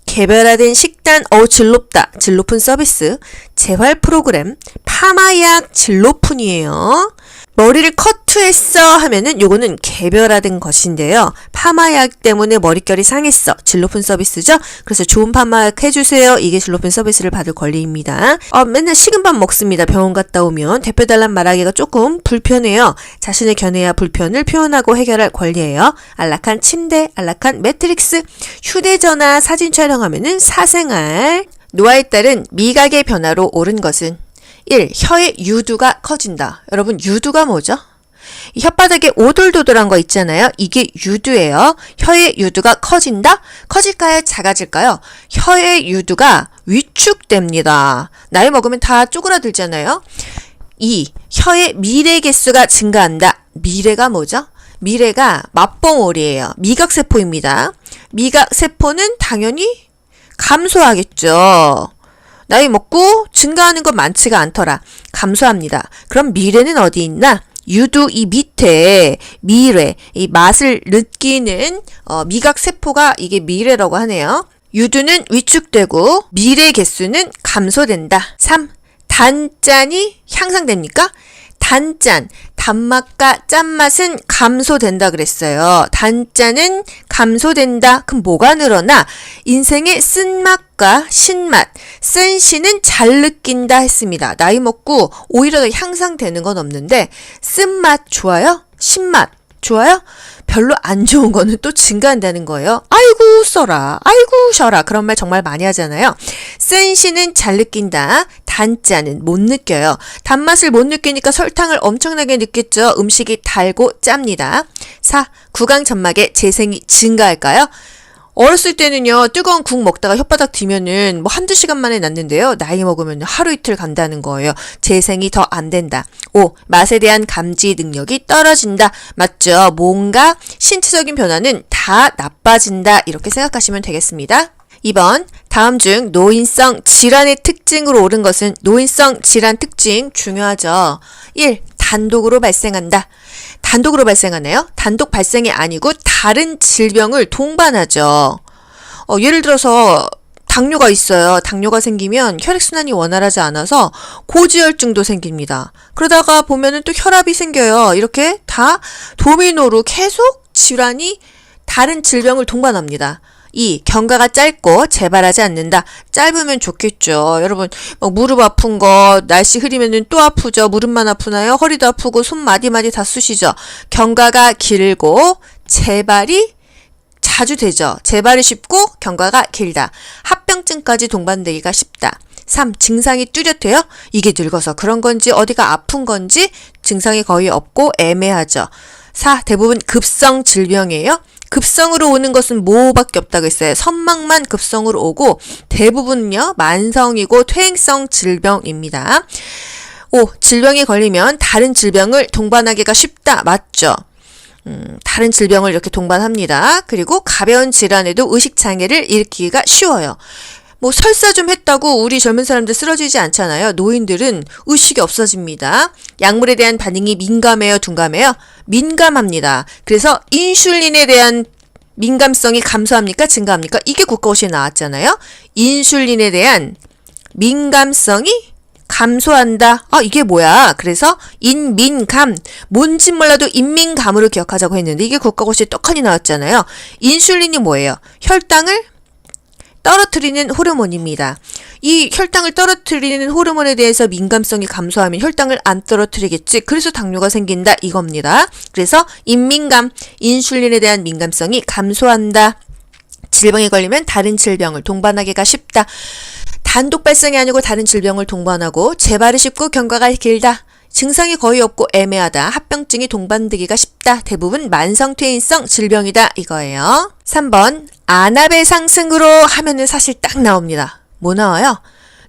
개별화된 식단, 질 높다. 질 높은 서비스, 재활 프로그램, 파마약 질 높은이에요. 머리를 커트했어 하면은 요거는 개별화된 것인데요. 파마약 때문에 머릿결이 상했어. 질 높은 서비스죠. 그래서 좋은 파마약 해주세요. 이게 질 높은 서비스를 받을 권리입니다. 맨날 식은밥 먹습니다. 병원 갔다 오면 대표달란 말하기가 조금 불편해요. 자신의 견해야 불편을 표현하고 해결할 권리예요. 안락한 침대, 안락한 매트릭스, 휴대전화 사진 촬영하면은 사생활. 노화에 따른 미각의 변화로 옳은 것은 1. 혀의 유두가 커진다. 여러분 유두가 뭐죠? 이 혓바닥에 오돌도돌한 거 있잖아요. 이게 유두예요. 혀의 유두가 커진다? 커질까요? 작아질까요? 혀의 유두가 위축됩니다. 나이 먹으면 다 쪼그라들잖아요. 2. 혀의 미래 개수가 증가한다. 미래가 뭐죠? 미래가 맛봉오리예요. 미각세포입니다. 미각세포는 당연히 감소하겠죠. 나이 먹고 증가하는 건 많지가 않더라. 감소합니다. 그럼 미래는 어디 있나? 유두 이 밑에 미래, 이 맛을 느끼는 미각세포가 이게 미래라고 하네요. 유두는 위축되고 밀의 개수는 감소된다. 3. 단짠이 향상됩니까? 단짠, 단맛과 짠맛은 감소된다 그랬어요. 단짠은 감소된다. 그럼 뭐가 늘어나? 인생의 쓴맛과 신맛, 쓴시는 잘 느낀다 했습니다. 나이 먹고 오히려 더 향상되는 건 없는데 쓴맛 좋아요? 신맛 좋아요? 별로 안 좋은 거는 또 증가한다는 거예요. 아이고 써라, 아이고 쉬어라, 그런 말 정말 많이 하잖아요. 쓴시는 잘 느낀다, 단짠은 못 느껴요. 단맛을 못 느끼니까 설탕을 엄청나게 느꼈죠. 음식이 달고 짭니다. 4. 구강점막의 재생이 증가할까요? 어렸을 때는요, 뜨거운 국 먹다가 혓바닥 뒤면은 뭐 한두 시간 만에 낫는데요. 나이 먹으면 하루 이틀 간다는 거예요. 재생이 더 안 된다. 5. 맛에 대한 감지 능력이 떨어진다. 맞죠? 뭔가 신체적인 변화는 다 나빠진다. 이렇게 생각하시면 되겠습니다. 2번, 다음 중 노인성 질환의 특징으로 옳은 것은 노인성 질환 특징 중요하죠. 1. 단독으로 발생한다. 단독으로 발생하네요. 단독 발생이 아니고 다른 질병을 동반하죠. 예를 들어서 당뇨가 있어요. 당뇨가 생기면 혈액순환이 원활하지 않아서 고지혈증도 생깁니다. 그러다가 보면은 또 혈압이 생겨요. 이렇게 다 도미노로 계속 질환이 다른 질병을 동반합니다. 2. 경과가 짧고 재발하지 않는다. 짧으면 좋겠죠. 여러분, 무릎 아픈 거, 날씨 흐리면은 또 아프죠. 무릎만 아프나요? 허리도 아프고 손 마디마디 다 쑤시죠. 경과가 길고 재발이 자주 되죠. 재발이 쉽고 경과가 길다. 합병증까지 동반되기가 쉽다. 3. 증상이 뚜렷해요? 이게 늙어서 그런 건지 어디가 아픈 건지 증상이 거의 없고 애매하죠. 4. 대부분 급성 질병이에요. 급성으로 오는 것은 뭐밖에 없다고 했어요. 선망만 급성으로 오고 대부분은요 만성이고 퇴행성 질병입니다. 5. 질병에 걸리면 다른 질병을 동반하기가 쉽다. 맞죠? 다른 질병을 이렇게 동반합니다. 그리고 가벼운 질환에도 의식장애를 일으키기가 쉬워요. 뭐 설사 좀 했다고 우리 젊은 사람들 쓰러지지 않잖아요. 노인들은 의식이 없어집니다. 약물에 대한 반응이 민감해요, 둔감해요? 민감합니다. 그래서 인슐린에 대한 민감성이 감소합니까? 증가합니까? 이게 국가고시에 나왔잖아요. 인슐린에 대한 민감성이 감소한다. 이게 뭐야? 그래서 인민감. 뭔지 몰라도 인민감으로 기억하자고 했는데 이게 국가고시에 떡하니 나왔잖아요. 인슐린이 뭐예요? 혈당을 떨어뜨리는 호르몬입니다. 이 혈당을 떨어뜨리는 호르몬에 대해서 민감성이 감소하면 혈당을 안 떨어뜨리겠지. 그래서 당뇨가 생긴다 이겁니다. 그래서 인민감, 인슐린에 대한 민감성이 감소한다. 질병에 걸리면 다른 질병을 동반하기가 쉽다. 단독 발생이 아니고 다른 질병을 동반하고 재발이 쉽고 경과가 길다. 증상이 거의 없고 애매하다. 합병증이 동반되기가 쉽다. 대부분 만성퇴행성 질병이다. 이거예요. 3번 안압의 상승으로 하면은 사실 딱 나옵니다. 뭐 나와요?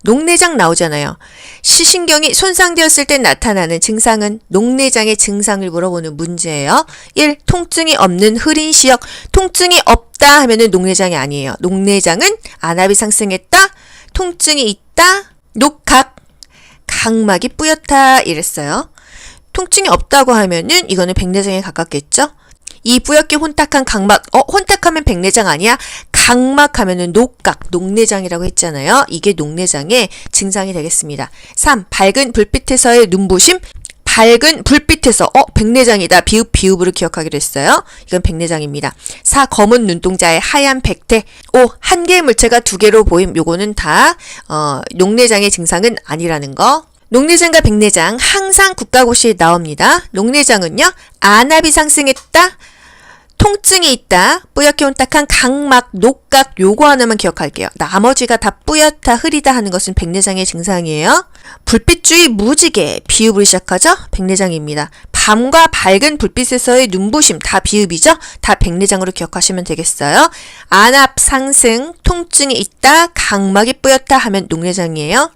녹내장 나오잖아요. 시신경이 손상되었을 때 나타나는 증상은 녹내장의 증상을 물어보는 문제예요. 1. 통증이 없는 흐린 시역. 통증이 없다 하면은 녹내장이 아니에요. 녹내장은 안압이 상승했다. 통증이 있다. 녹각. 각막이 뿌옇다 이랬어요. 통증이 없다고 하면은 이거는 백내장에 가깝겠죠? 이 뿌옇게 혼탁한 각막, 혼탁하면 백내장 아니야? 각막 하면은 녹각, 녹내장이라고 했잖아요. 이게 녹내장의 증상이 되겠습니다. 3. 밝은 불빛에서의 눈부심. 밝은 불빛에서 백내장이다. 비읍으로 기억하기로 했어요. 이건 백내장입니다. 4. 검은 눈동자의 하얀 백태. 5. 한 개의 물체가 두 개로 보임. 요거는 다 녹내장의 증상은 아니라는 거. 녹내장과 백내장 항상 국가고시에 나옵니다. 녹내장은요. 안압이 상승했다. 통증이 있다. 뿌옇게 혼탁한 각막, 녹각 요거 하나만 기억할게요. 나머지가 다 뿌옇다, 흐리다 하는 것은 백내장의 증상이에요. 불빛주의 무지개, 비읍으로 시작하죠? 백내장입니다. 밤과 밝은 불빛에서의 눈부심, 다 비읍이죠? 다 백내장으로 기억하시면 되겠어요. 안압 상승, 통증이 있다, 각막이 뿌옇다 하면 녹내장이에요.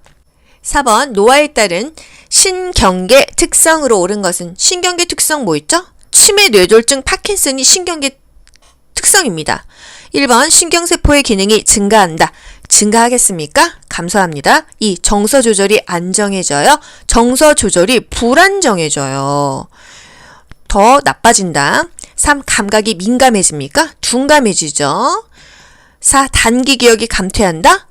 4번 노화에 따른 신경계 특성으로 옳은 것은 신경계 특성 뭐 있죠? 치매, 뇌졸중, 파킨슨이 신경계 특성입니다. 1번 신경세포의 기능이 증가한다. 증가하겠습니까? 감소합니다. 2. 정서 조절이 안정해져요. 정서 조절이 불안정해져요. 더 나빠진다. 3. 감각이 민감해집니까? 둔감해지죠. 4. 단기 기억이 감퇴한다.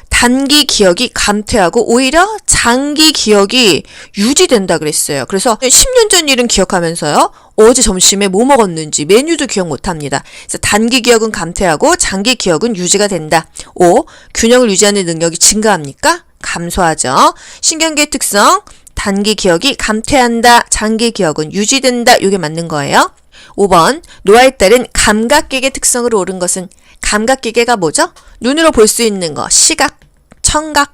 단기 기억이 감퇴하고 오히려 장기 기억이 유지된다 그랬어요. 그래서 10년 전 일은 기억하면서요. 어제 점심에 뭐 먹었는지 메뉴도 기억 못합니다. 그래서 단기 기억은 감퇴하고 장기 기억은 유지가 된다. 5. 균형을 유지하는 능력이 증가합니까? 감소하죠. 신경계의 특성. 단기 기억이 감퇴한다. 장기 기억은 유지된다. 이게 맞는 거예요. 5번. 노화에 따른 감각기계 특성으로 옳은 것은 감각기계가 뭐죠? 눈으로 볼 수 있는 거. 시각, 청각,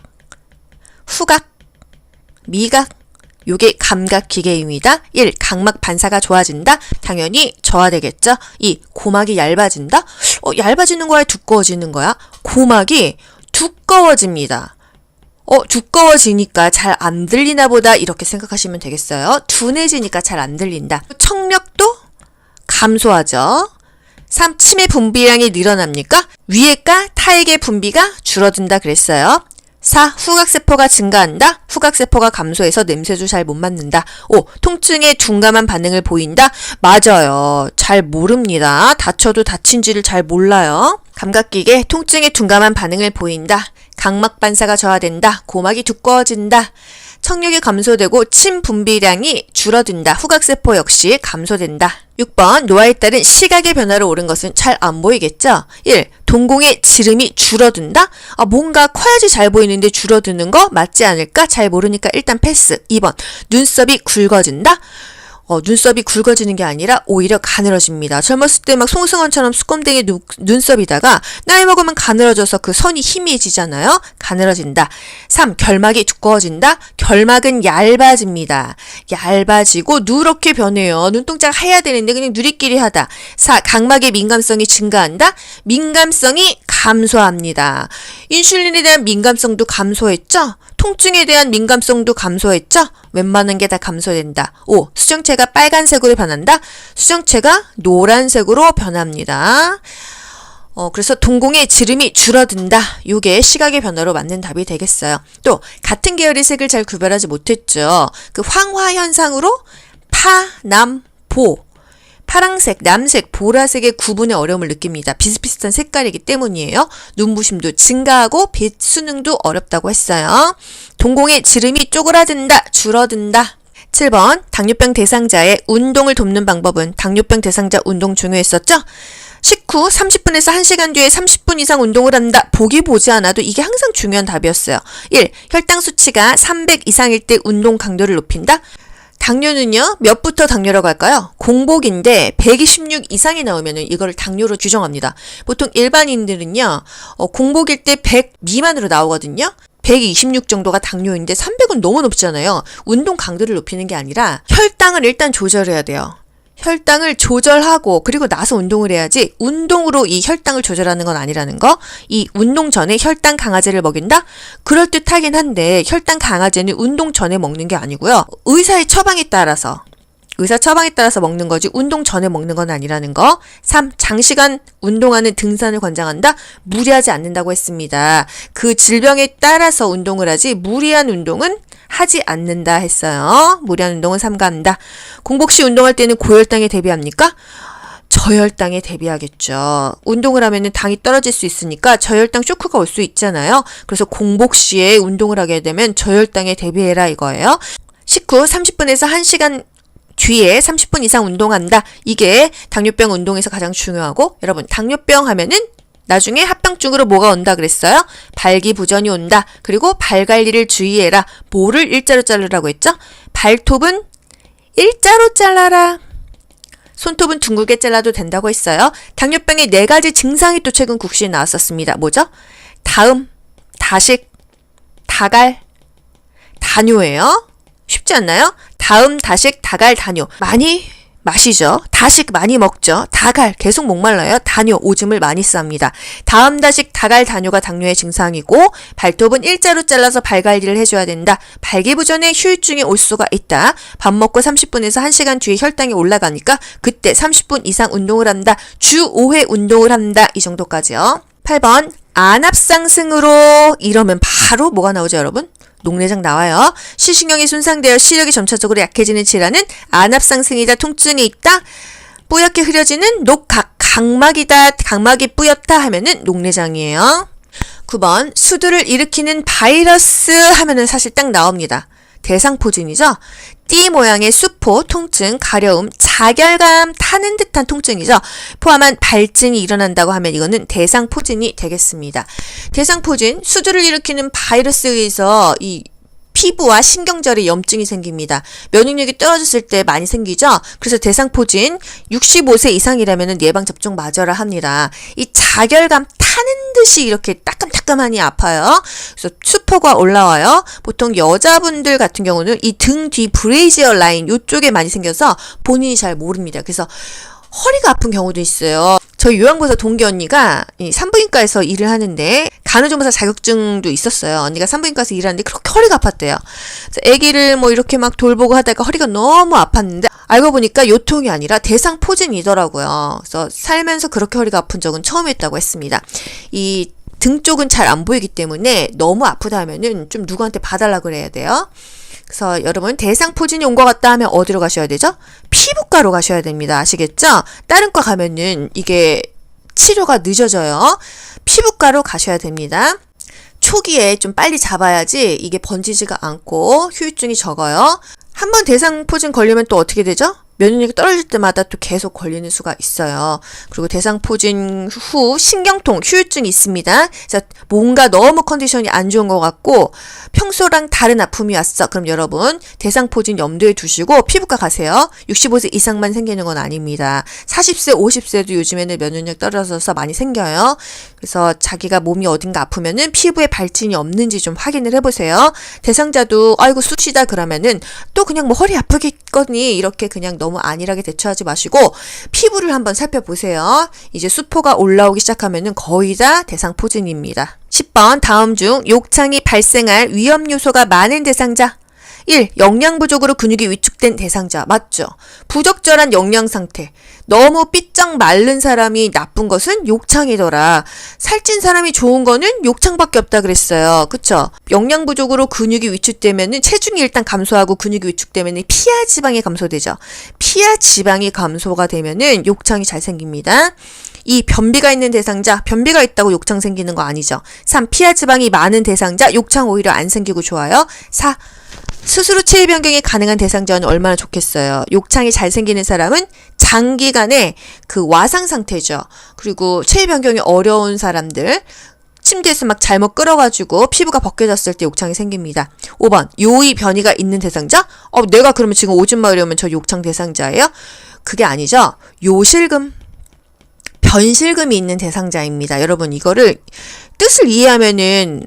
후각, 미각. 요게 감각기계입니다. 1. 각막 반사가 좋아진다. 당연히 저하되겠죠. 2. 고막이 얇아진다. 얇아지는 거야? 두꺼워지는 거야? 고막이 두꺼워집니다. 두꺼워지니까 잘 안 들리나 보다 이렇게 생각하시면 되겠어요. 둔해지니까 잘 안 들린다. 청력도 감소하죠. 3. 침의 분비량이 늘어납니까? 위액과 타액의 분비가 줄어든다 그랬어요. 4. 후각세포가 증가한다. 후각세포가 감소해서 냄새도 잘 못 맡는다. 5. 통증에 둔감한 반응을 보인다. 맞아요. 잘 모릅니다. 다쳐도 다친지를 잘 몰라요. 감각기계 통증에 둔감한 반응을 보인다. 각막 반사가 저하된다. 고막이 두꺼워진다. 청력이 감소되고 침 분비량이 줄어든다. 후각세포 역시 감소된다. 6번. 노화에 따른 시각의 변화로 옳은 것은 잘 안 보이겠죠? 1. 동공의 지름이 줄어든다? 뭔가 커야지 잘 보이는데 줄어드는 거 맞지 않을까? 잘 모르니까 일단 패스. 2번. 눈썹이 굵어진다? 눈썹이 굵어지는 게 아니라 오히려 가늘어집니다. 젊었을 때 막 송승헌처럼 수검댕이 눈썹이다가 나이 먹으면 가늘어져서 그 선이 희미해지잖아요. 가늘어진다. 3. 결막이 두꺼워진다. 결막은 얇아집니다. 얇아지고 누렇게 변해요. 눈동자가 하얘야 되는데 그냥 누리끼리 하다. 4. 각막의 민감성이 증가한다. 민감성이 감소합니다. 인슐린에 대한 민감성도 감소했죠? 통증에 대한 민감성도 감소했죠? 웬만한 게 다 감소된다. 5. 수정체가 빨간색으로 변한다. 수정체가 노란색으로 변합니다. 그래서 동공의 지름이 줄어든다. 요게 시각의 변화로 맞는 답이 되겠어요. 또 같은 계열의 색을 잘 구별하지 못했죠. 그 황화 현상으로 파, 남, 보. 파랑색, 남색, 보라색의 구분에 어려움을 느낍니다. 비슷비슷한 색깔이기 때문이에요. 눈부심도 증가하고 빛 수능도 어렵다고 했어요. 동공의 지름이 쪼그라든다, 줄어든다. 7번. 당뇨병 대상자의 운동을 돕는 방법은 당뇨병 대상자 운동 중요했었죠? 식후 30분에서 1시간 뒤에 30분 이상 운동을 한다. 보기 보지 않아도 이게 항상 중요한 답이었어요. 1. 혈당 수치가 300 이상일 때 운동 강도를 높인다. 당뇨는요, 몇부터 당뇨라고 할까요? 공복인데 126 이상이 나오면 이거를 당뇨로 규정합니다. 보통 일반인들은요, 공복일 때 100 미만으로 나오거든요. 126 정도가 당뇨인데 300은 너무 높잖아요. 운동 강도를 높이는 게 아니라 혈당을 일단 조절해야 돼요. 혈당을 조절하고 그리고 나서 운동을 해야지 운동으로 이 혈당을 조절하는 건 아니라는 거. 이 운동 전에 혈당 강화제를 먹인다? 그럴듯하긴 한데 혈당 강화제는 운동 전에 먹는 게 아니고요. 의사 처방에 따라서 먹는 거지 운동 전에 먹는 건 아니라는 거. 3. 장시간 운동하는 등산을 권장한다? 무리하지 않는다고 했습니다. 그 질병에 따라서 운동을 하지 무리한 운동은 하지 않는다 했어요. 무리한 운동은 삼가한다. 공복 시 운동할 때는 고혈당에 대비합니까? 저혈당에 대비하겠죠. 운동을 하면 당이 떨어질 수 있으니까 저혈당 쇼크가 올 수 있잖아요. 그래서 공복 시에 운동을 하게 되면 저혈당에 대비해라 이거예요. 식후 30분에서 1시간 뒤에 30분 이상 운동한다. 이게 당뇨병 운동에서 가장 중요하고, 여러분 당뇨병 하면은 나중에 합병증으로 뭐가 온다 그랬어요? 발기부전이 온다. 그리고 발 관리를 주의해라. 뭐를 일자로 자르라고 했죠? 발톱은 일자로 잘라라. 손톱은 둥글게 잘라도 된다고 했어요. 당뇨병의 4가지 증상이 또 최근 국시에 나왔었습니다. 뭐죠? 다음, 다식, 다갈, 다뇨예요. 쉽지 않나요? 다음, 다식, 다갈, 다뇨. 많이 마시죠. 다식 많이 먹죠. 다갈 계속 목말라요. 다뇨 오줌을 많이 쌉니다. 다음, 다식, 다갈, 다뇨가 당뇨의 증상이고, 발톱은 일자로 잘라서 발 관리를 해줘야 된다. 발기부전에 후유증이 올 수가 있다. 밥 먹고 30분에서 1시간 뒤에 혈당이 올라가니까 그때 30분 이상 운동을 한다. 주 5회 운동을 한다. 이 정도까지요. 8번 안압상승으로 이러면 바로 뭐가 나오죠, 여러분? 녹내장 나와요. 시신경이 손상되어 시력이 점차적으로 약해지는 질환은 안압상승이다. 통증이 있다. 뽀얗게 흐려지는 녹각, 각막이다, 각막이 뿌옇다 하면은 녹내장이에요. 9번 수두를 일으키는 바이러스 하면은 사실 딱 나옵니다. 대상포진이죠. 띠 모양의 수포, 통증, 가려움, 자결감, 타는 듯한 통증이죠. 포함한 발진이 일어난다고 하면 이거는 대상포진이 되겠습니다. 대상포진, 수두를 일으키는 바이러스에 의해서 이 피부와 신경절에 염증이 생깁니다. 면역력이 떨어졌을 때 많이 생기죠. 그래서 대상포진 65세 이상이라면 예방접종 맞아라 합니다. 이 자결감 타는 듯이 이렇게 따끔따끔하니 아파요. 그래서 수포가 올라와요. 보통 여자분들 같은 경우는 이 등 뒤 브레이지어 라인 이쪽에 많이 생겨서 본인이 잘 모릅니다. 그래서 허리가 아픈 경우도 있어요. 저희 요양보호사 동기 언니가 이 산부인과에서 일을 하는데 간호조무사 자격증도 있었어요. 언니가 산부인과에서 일하는데 그렇게 허리가 아팠대요. 그래서 아기를 뭐 이렇게 막 돌보고 하다가 허리가 너무 아팠는데 알고 보니까 요통이 아니라 대상포진이더라고요. 그래서 살면서 그렇게 허리가 아픈 적은 처음이었다고 했습니다. 이 등 쪽은 잘 안 보이기 때문에 너무 아프다 하면은 좀 누구한테 봐달라 그래야 돼요. 그래서 여러분 대상포진이 온 것 같다 하면 어디로 가셔야 되죠? 피부과로 가셔야 됩니다. 아시겠죠? 다른 과 가면은 이게 치료가 늦어져요. 피부과로 가셔야 됩니다. 초기에 좀 빨리 잡아야지 이게 번지지가 않고 후유증이 적어요. 한번 대상포진 걸리면 또 어떻게 되죠? 면역력이 떨어질 때마다 또 계속 걸리는 수가 있어요. 그리고 대상포진 후 신경통, 후유증이 있습니다. 그래서 뭔가 너무 컨디션이 안 좋은 것 같고 평소랑 다른 아픔이 왔어. 그럼 여러분 대상포진 염두에 두시고 피부과 가세요. 65세 이상만 생기는 건 아닙니다. 40세, 50세도 요즘에는 면역력 떨어져서 많이 생겨요. 그래서 자기가 몸이 어딘가 아프면은 피부에 발진이 없는지 좀 확인을 해보세요. 대상자도 아이고 쑤시다 그러면은 또 그냥 뭐 허리 아프겠거니 이렇게 그냥 너무 안일하게 대처하지 마시고 피부를 한번 살펴보세요. 이제 수포가 올라오기 시작하면은 거의 다 대상포진입니다. 10번 다음 중 욕창이 발생할 위험 요소가 많은 대상자. 1. 영양 부족으로 근육이 위축된 대상자. 맞죠? 부적절한 영양 상태. 너무 삐쩍 마른 사람이 나쁜 것은 욕창이더라. 살찐 사람이 좋은 거는 욕창밖에 없다 그랬어요. 그쵸? 영양 부족으로 근육이 위축되면은 체중이 일단 감소하고 근육이 위축되면은 피하 지방이 감소되죠. 피하 지방이 감소가 되면은 욕창이 잘 생깁니다. 2. 변비가 있는 대상자, 변비가 있다고 욕창 생기는 거 아니죠. 3. 피하 지방이 많은 대상자, 욕창 오히려 안 생기고 좋아요. 4. 스스로 체위 변경이 가능한 대상자는 얼마나 좋겠어요. 욕창이 잘 생기는 사람은 장기간의 그 와상 상태죠. 그리고 체위 변경이 어려운 사람들, 침대에서 막 잘못 끌어가지고 피부가 벗겨졌을 때 욕창이 생깁니다. 5번 요의 변이가 있는 대상자? 내가 그러면 지금 오줌 마려우면 저 욕창 대상자예요? 그게 아니죠. 요실금, 변실금이 있는 대상자입니다. 여러분 이거를 뜻을 이해하면은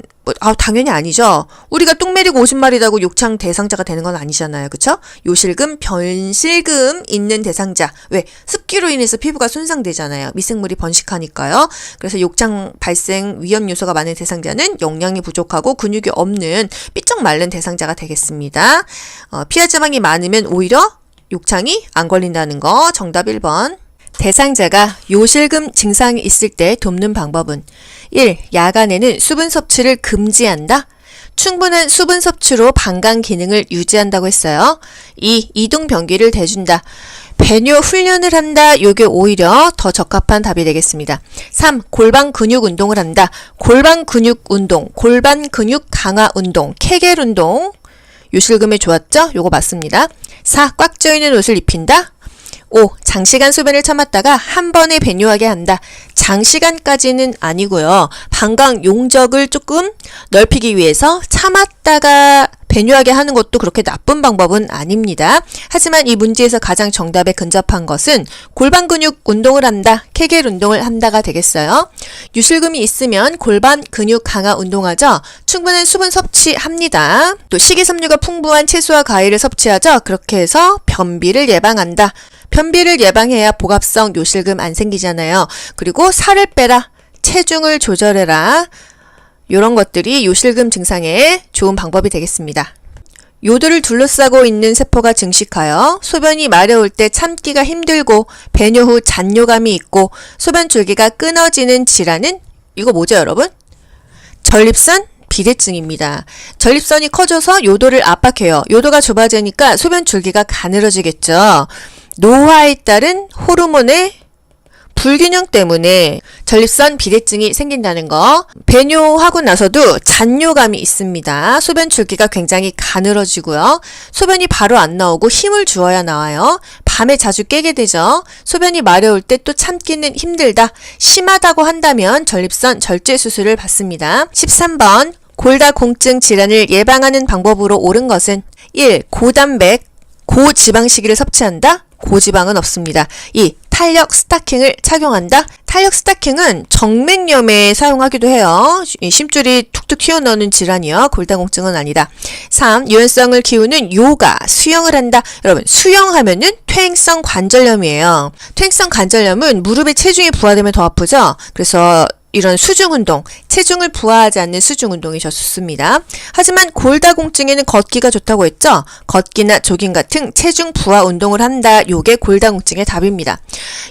당연히 아니죠. 우리가 똥 매리고 오줌 마리다고 욕창 대상자가 되는 건 아니잖아요. 그쵸? 요실금, 변실금 있는 대상자. 왜? 습기로 인해서 피부가 손상되잖아요. 미생물이 번식하니까요. 그래서 욕창 발생 위험 요소가 많은 대상자는 영양이 부족하고 근육이 없는 삐쩍 마른 대상자가 되겠습니다. 피하 지방이 많으면 오히려 욕창이 안 걸린다는 거. 정답 1번. 대상자가 요실금 증상이 있을 때 돕는 방법은 1. 야간에는 수분 섭취를 금지한다. 충분한 수분 섭취로 방광 기능을 유지한다고 했어요. 2. 이동 변기를 대준다. 배뇨 훈련을 한다. 요게 오히려 더 적합한 답이 되겠습니다. 3. 골반 근육 운동을 한다. 골반 근육 운동, 골반 근육 강화 운동, 케겔 운동. 요실금에 좋았죠? 요거 맞습니다. 4. 꽉 조이는 옷을 입힌다. 5. 장시간 소변을 참았다가 한 번에 배뇨하게 한다. 장시간까지는 아니고요. 방광 용적을 조금 넓히기 위해서 참았다가 배뇨하게 하는 것도 그렇게 나쁜 방법은 아닙니다. 하지만 이 문제에서 가장 정답에 근접한 것은 골반 근육 운동을 한다, 케겔 운동을 한다가 되겠어요. 요실금이 있으면 골반 근육 강화 운동하죠. 충분한 수분 섭취합니다. 또 식이섬유가 풍부한 채소와 과일을 섭취하죠. 그렇게 해서 변비를 예방한다. 변비를 예방해야 복압성 요실금 안 생기잖아요. 그리고 살을 빼라, 체중을 조절해라. 이런 것들이 요실금 증상에 좋은 방법이 되겠습니다. 요도를 둘러싸고 있는 세포가 증식하여 소변이 마려울 때 참기가 힘들고 배뇨 후 잔뇨감이 있고 소변 줄기가 끊어지는 질환은 이거 뭐죠 여러분? 전립선 비대증입니다. 전립선이 커져서 요도를 압박해요. 요도가 좁아지니까 소변 줄기가 가늘어지겠죠. 노화에 따른 호르몬의 불균형 때문에 전립선 비대증이 생긴다는 거. 배뇨하고 나서도 잔뇨감이 있습니다. 소변 줄기가 굉장히 가늘어지고요. 소변이 바로 안 나오고 힘을 주어야 나와요. 밤에 자주 깨게 되죠. 소변이 마려울 때 또 참기는 힘들다. 심하다고 한다면 전립선 절제 수술을 받습니다. 13번 골다공증 질환을 예방하는 방법으로 옳은 것은 1. 고단백, 고지방식이를 섭취한다. 고지방은 없습니다. 2. 탄력 스타킹을 착용한다. 탄력 스타킹은 정맥염에 사용하기도 해요. 심줄이 툭툭 튀어나오는 질환이요. 골다공증은 아니다. 3. 유연성을 키우는 요가, 수영을 한다. 여러분, 수영하면은 퇴행성 관절염이에요. 퇴행성 관절염은 무릎에 체중이 부하되면 더 아프죠? 그래서 이런 수중 운동, 체중을 부하하지 않는 수중 운동이 좋습니다. 하지만 골다공증에는 걷기가 좋다고 했죠? 걷기나 조깅 같은 체중 부하 운동을 한다. 요게 골다공증의 답입니다.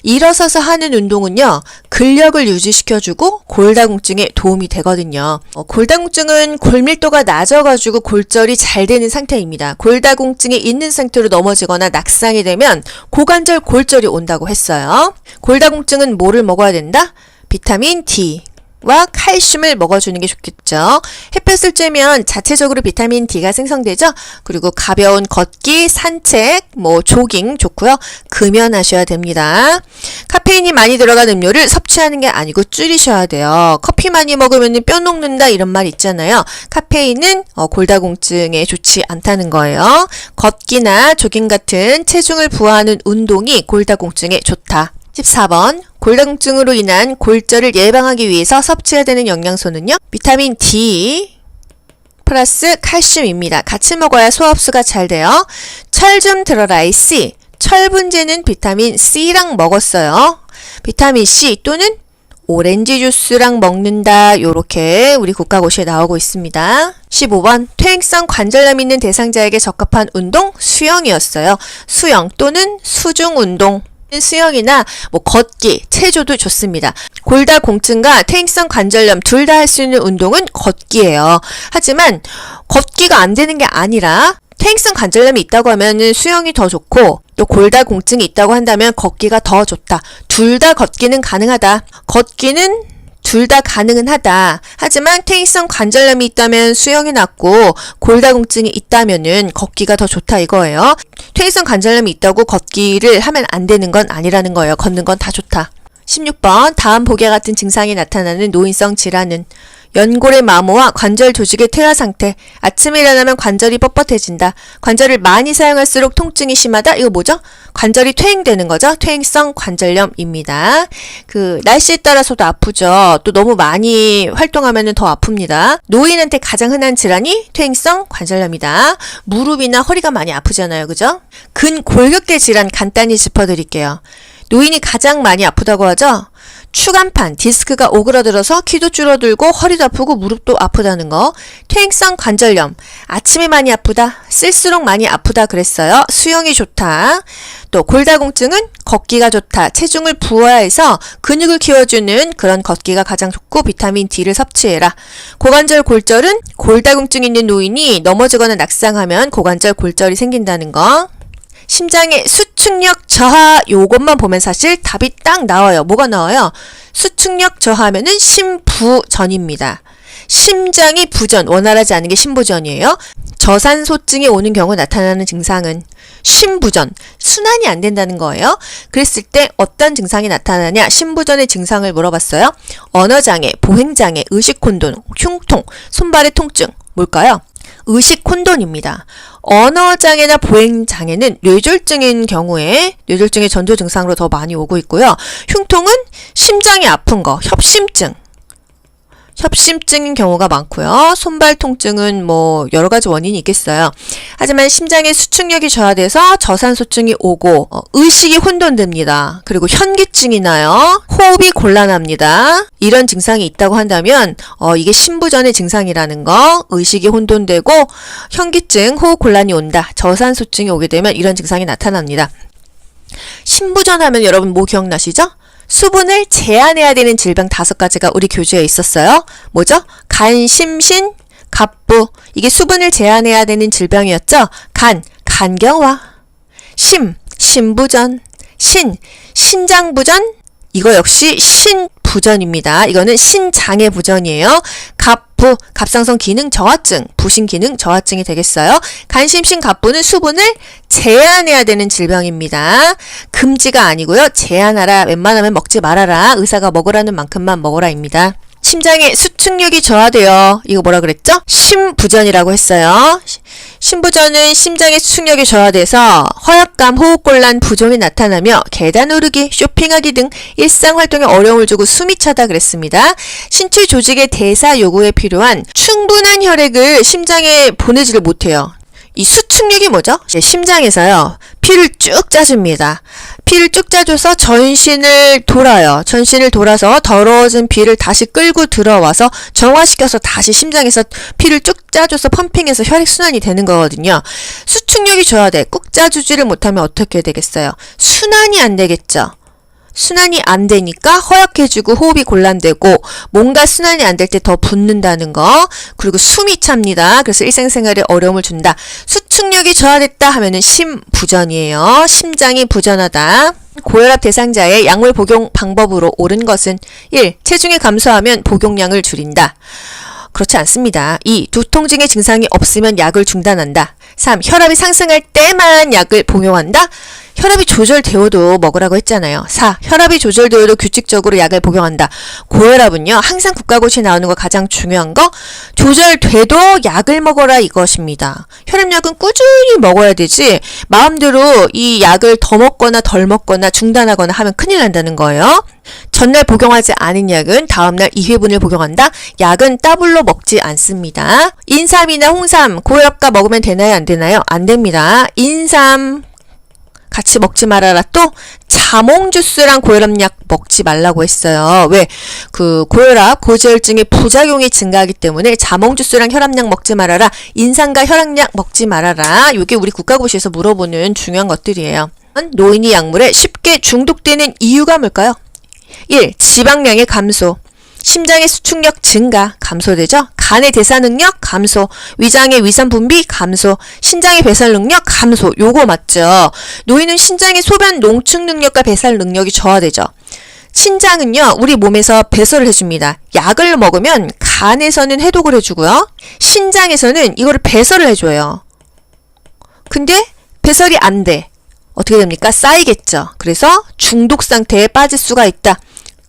일어서서 하는 운동은요, 근력을 유지시켜주고 골다공증에 도움이 되거든요. 골다공증은 골밀도가 낮아가지고 골절이 잘 되는 상태입니다. 골다공증이 있는 상태로 넘어지거나 낙상이 되면 고관절 골절이 온다고 했어요. 골다공증은 뭐를 먹어야 된다? 비타민 D와 칼슘을 먹어주는 게 좋겠죠. 햇볕을 쬐면 자체적으로 비타민 D가 생성되죠. 그리고 가벼운 걷기, 산책, 조깅 좋고요. 금연하셔야 됩니다. 카페인이 많이 들어간 음료를 섭취하는 게 아니고 줄이셔야 돼요. 커피 많이 먹으면 뼈 녹는다 이런 말 있잖아요. 카페인은 골다공증에 좋지 않다는 거예요. 걷기나 조깅 같은 체중을 부하하는 운동이 골다공증에 좋다. 14번 골다공증으로 인한 골절을 예방하기 위해서 섭취해야 되는 영양소는요. 비타민 D 플러스 칼슘입니다. 같이 먹어야 소화흡수가 잘 돼요. 철 좀 들어라 이 C. 철 분재는 비타민 C랑 먹었어요. 비타민 C 또는 오렌지 주스랑 먹는다. 요렇게 우리 국가고시에 나오고 있습니다. 15번 퇴행성 관절염 있는 대상자에게 적합한 운동 수영이었어요. 수영 또는 수중 운동. 수영이나 걷기, 체조도 좋습니다. 골다공증과 퇴행성 관절염 둘 다 할 수 있는 운동은 걷기예요. 하지만 걷기가 안 되는 게 아니라 퇴행성 관절염이 있다고 하면 수영이 더 좋고 또 골다공증이 있다고 한다면 걷기가 더 좋다. 둘 다 걷기는 가능하다. 걷기는 둘 다 가능은 하다. 하지만 퇴행성 관절염이 있다면 수영이 낫고 골다공증이 있다면은 걷기가 더 좋다 이거예요. 퇴행성 관절염이 있다고 걷기를 하면 안 되는 건 아니라는 거예요. 걷는 건 다 좋다. 16번 다음 보기와 같은 증상이 나타나는 노인성 질환은 연골의 마모와 관절 조직의 퇴화 상태, 아침에 일어나면 관절이 뻣뻣해진다, 관절을 많이 사용할수록 통증이 심하다. 이거 뭐죠? 관절이 퇴행되는 거죠. 퇴행성 관절염입니다. 날씨에 따라서도 아프죠. 또 너무 많이 활동하면 더 아픕니다. 노인한테 가장 흔한 질환이 퇴행성 관절염이다. 무릎이나 허리가 많이 아프잖아요. 그죠? 근골격계 질환 간단히 짚어드릴게요. 노인이 가장 많이 아프다고 하죠? 추간판, 디스크가 오그라들어서 키도 줄어들고 허리도 아프고 무릎도 아프다는 거. 퇴행성 관절염, 아침에 많이 아프다, 쓸수록 많이 아프다 그랬어요. 수영이 좋다. 또 골다공증은 걷기가 좋다. 체중을 부하해서 근육을 키워주는 그런 걷기가 가장 좋고 비타민 D를 섭취해라. 고관절 골절은 골다공증 있는 노인이 넘어지거나 낙상하면 고관절 골절이 생긴다는 거. 심장의 수축력 저하 요것만 보면 사실 답이 딱 나와요. 뭐가 나와요? 수축력 저하면은 심부전입니다. 심장이 부전, 원활하지 않은 게 심부전이에요. 저산소증이 오는 경우 나타나는 증상은 심부전, 순환이 안 된다는 거예요. 그랬을 때 어떤 증상이 나타나냐? 심부전의 증상을 물어봤어요. 언어장애, 보행장애, 의식혼돈, 흉통, 손발의 통증, 뭘까요? 의식혼돈입니다. 언어장애나 보행장애는 뇌졸중인 경우에 뇌졸중의 전조 증상으로 더 많이 오고 있고요. 흉통은 심장이 아픈 거, 협심증인 경우가 많고요. 손발 통증은 여러 가지 원인이 있겠어요. 하지만 심장의 수축력이 저하돼서 저산소증이 오고 의식이 혼돈됩니다. 그리고 현기증이 나요. 호흡이 곤란합니다. 이런 증상이 있다고 한다면 이게 심부전의 증상이라는 거, 의식이 혼돈되고 현기증, 호흡 곤란이 온다. 저산소증이 오게 되면 이런 증상이 나타납니다. 심부전 하면 여러분 뭐 기억나시죠? 수분을 제한해야 되는 질병 5가지가 우리 교재에 있었어요. 뭐죠? 간, 심신, 갑부. 이게 수분을 제한해야 되는 질병이었죠? 간, 간경화. 심부전. 신장부전, 이거 역시 신부전입니다. 이거는 신장애 부전이에요. 갑부, 갑상선 기능 저하증, 부신 기능 저하증이 되겠어요. 간심신 갑부는 수분을 제한해야 되는 질병입니다. 금지가 아니고요. 제한하라, 웬만하면 먹지 말아라, 의사가 먹으라는 만큼만 먹어라입니다. 심장의 수축력이 저하돼요. 이거 뭐라 그랬죠? 심부전이라고 했어요. 심부전은 심장의 수축력이 저하돼서 허약감, 호흡곤란, 부종이 나타나며 계단 오르기, 쇼핑하기 등 일상활동에 어려움을 주고 숨이 차다 그랬습니다. 신체 조직의 대사 요구에 필요한 충분한 혈액을 심장에 보내지를 못해요. 이 수축력이 뭐죠? 심장에서요, 피를 쭉 짜줍니다. 피를 쭉 짜줘서 전신을 돌아요. 전신을 돌아서 더러워진 피를 다시 끌고 들어와서 정화시켜서 다시 심장에서 피를 쭉 짜줘서 펌핑해서 혈액순환이 되는 거거든요. 수축력이 저하돼. 꾹 짜주지를 못하면 어떻게 되겠어요? 순환이 안 되겠죠. 순환이 안 되니까 허약해지고 호흡이 곤란되고 뭔가 순환이 안 될 때 더 붓는다는 거, 그리고 숨이 찹니다. 그래서 일상생활에 어려움을 준다. 수축력이 저하됐다 하면은 심부전이에요. 심장이 부전하다. 고혈압 대상자의 약물 복용 방법으로 옳은 것은 1. 체중이 감소하면 복용량을 줄인다. 그렇지 않습니다. 2. 두통증의 증상이 없으면 약을 중단한다. 3. 혈압이 상승할 때만 약을 복용한다. 혈압이 조절되어도 먹으라고 했잖아요. 4. 혈압이 조절되어도 규칙적으로 약을 복용한다. 고혈압은요, 항상 국가고시에 나오는 거 가장 중요한 거, 조절돼도 약을 먹어라 이것입니다. 혈압약은 꾸준히 먹어야 되지 마음대로 이 약을 더 먹거나 덜 먹거나 중단하거나 하면 큰일 난다는 거예요. 전날 복용하지 않은 약은 다음날 2회분을 복용한다. 약은 따블로 먹지 않습니다. 인삼이나 홍삼, 고혈압과 먹으면 되나요? 안 되나요? 안 됩니다. 인삼 같이 먹지 말아라. 또 자몽 주스랑 고혈압약 먹지 말라고 했어요. 왜? 그 고혈압, 고지혈증의 부작용이 증가하기 때문에 자몽 주스랑 혈압약 먹지 말아라. 인삼과 혈압약 먹지 말아라. 이게 우리 국가고시에서 물어보는 중요한 것들이에요. 노인이 약물에 쉽게 중독되는 이유가 뭘까요? 1. 지방량의 감소. 심장의 수축력 증가, 감소되죠? 간의 대사 능력 감소, 위장의 위산 분비 감소, 신장의 배설 능력 감소. 요거 맞죠? 노인은 신장의 소변 농축 능력과 배설 능력이 저하되죠. 신장은요, 우리 몸에서 배설을 해줍니다. 약을 먹으면 간에서는 해독을 해주고요. 신장에서는 이거를 배설을 해줘요. 근데 배설이 안 돼. 어떻게 됩니까? 쌓이겠죠. 그래서 중독 상태에 빠질 수가 있다.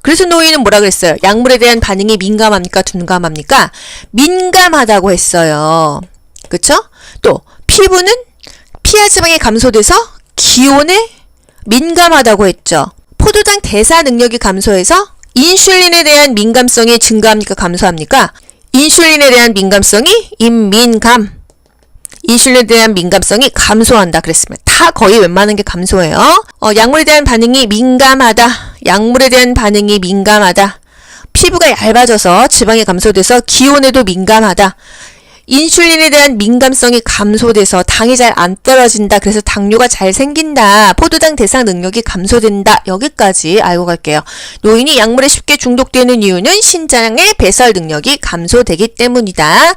그래서 노인은 뭐라 그랬어요? 약물에 대한 반응이 민감합니까? 둔감합니까? 민감하다고 했어요. 그쵸? 또 피부는 피하 지방이 감소돼서 기온에 민감하다고 했죠. 포도당 대사 능력이 감소해서 인슐린에 대한 민감성이 증가합니까? 감소합니까? 인슐린에 대한 민감성이 인민감. 인슐린에 대한 민감성이 감소한다 그랬습니다. 다 거의 웬만한 게 감소해요. 약물에 대한 반응이 민감하다. 약물에 대한 반응이 민감하다. 피부가 얇아져서 지방이 감소돼서 기온에도 민감하다. 인슐린에 대한 민감성이 감소돼서 당이 잘 안 떨어진다. 그래서 당뇨가 잘 생긴다. 포도당 대사 능력이 감소된다. 여기까지 알고 갈게요. 노인이 약물에 쉽게 중독되는 이유는 신장의 배설 능력이 감소되기 때문이다.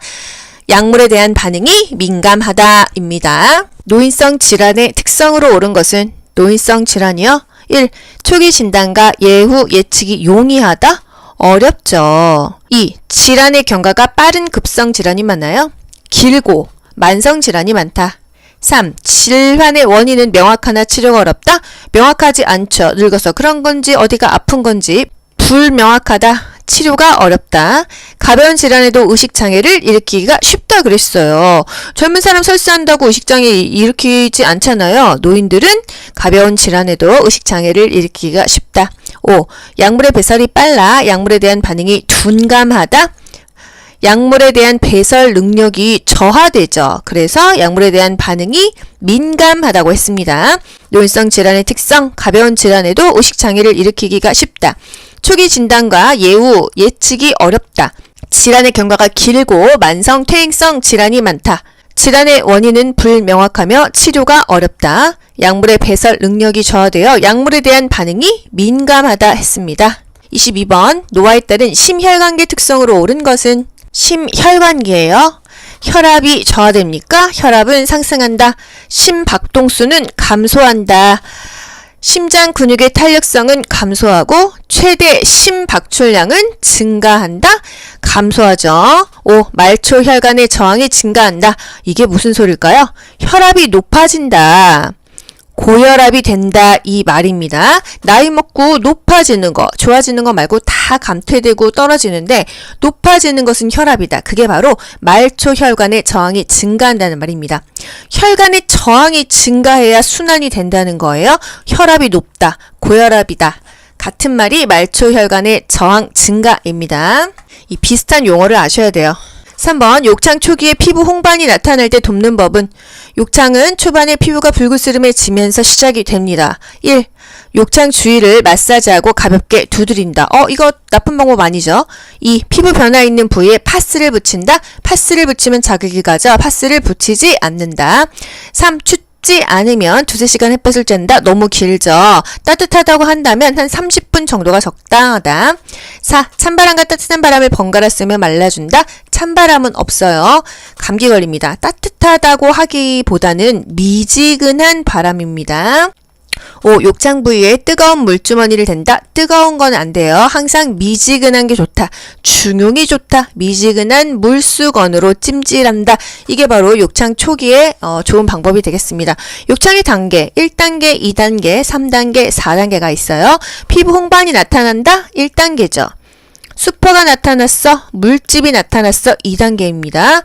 약물에 대한 반응이 민감하다입니다. 노인성 질환의 특성으로 옳은 것은 노인성 질환이요. 1. 초기 진단과 예후 예측이 용이하다? 어렵죠. 2. 질환의 경과가 빠른 급성 질환이 많아요. 길고 만성 질환이 많다. 3. 질환의 원인은 명확하나 치료가 어렵다? 명확하지 않죠. 늙어서 그런 건지 어디가 아픈 건지 불명확하다. 치료가 어렵다. 가벼운 질환에도 의식장애를 일으키기가 쉽다 그랬어요. 젊은 사람 설사한다고 의식장애 일으키지 않잖아요. 노인들은 가벼운 질환에도 의식장애를 일으키기가 쉽다. 5. 약물의 배설이 빨라. 약물에 대한 반응이 둔감하다. 약물에 대한 배설 능력이 저하되죠. 그래서 약물에 대한 반응이 민감하다고 했습니다. 노인성 질환의 특성, 가벼운 질환에도 의식장애를 일으키기가 쉽다. 초기 진단과 예후 예측이 어렵다. 질환의 경과가 길고 만성 퇴행성 질환이 많다. 질환의 원인은 불명확하며 치료가 어렵다. 약물의 배설 능력이 저하되어 약물에 대한 반응이 민감하다 했습니다. 22번 노화에 따른 심혈관계 특성으로 옳은 것은 심혈관계예요. 혈압이 저하됩니까? 혈압은 상승한다. 심박동수는 감소한다. 심장 근육의 탄력성은 감소하고 최대 심박출량은 증가한다? 감소하죠. 5. 말초 혈관의 저항이 증가한다. 이게 무슨 소릴까요? 혈압이 높아진다. 고혈압이 된다 이 말입니다. 나이 먹고 높아지는 거, 좋아지는 거 말고 다 감퇴되고 떨어지는데 높아지는 것은 혈압이다. 그게 바로 말초 혈관의 저항이 증가한다는 말입니다. 혈관의 저항이 증가해야 순환이 된다는 거예요. 혈압이 높다, 고혈압이다. 같은 말이 말초 혈관의 저항 증가입니다. 이 비슷한 용어를 아셔야 돼요. 3번 욕창 초기에 피부 홍반이 나타날 때 돕는 법은 욕창은 초반에 피부가 붉으스름해지면서 시작이 됩니다. 1. 욕창 주위를 마사지하고 가볍게 두드린다. 이거 나쁜 방법 아니죠? 2. 피부 변화 있는 부위에 파스를 붙인다. 파스를 붙이면 자극이 가죠. 파스를 붙이지 않는다. 3. 춥지 않으면 2-3시간 햇볕을 쬐다. 너무 길죠. 따뜻하다고 한다면 한 30분 정도가 적당하다. 4. 찬바람과 따뜻한 바람을 번갈아 쓰며 말라준다. 찬바람은 없어요. 감기 걸립니다. 따뜻하다고 하기보다는 미지근한 바람입니다. 5. 욕창 부위에 뜨거운 물주머니를 댄다. 뜨거운 건 안 돼요. 항상 미지근한 게 좋다. 중용이 좋다. 미지근한 물수건으로 찜질한다. 이게 바로 욕창 초기에 좋은 방법이 되겠습니다. 욕창의 단계 1단계, 2단계, 3단계, 4단계가 있어요. 피부 홍반이 나타난다. 1단계죠. 수포가 나타났어. 물집이 나타났어. 2단계입니다.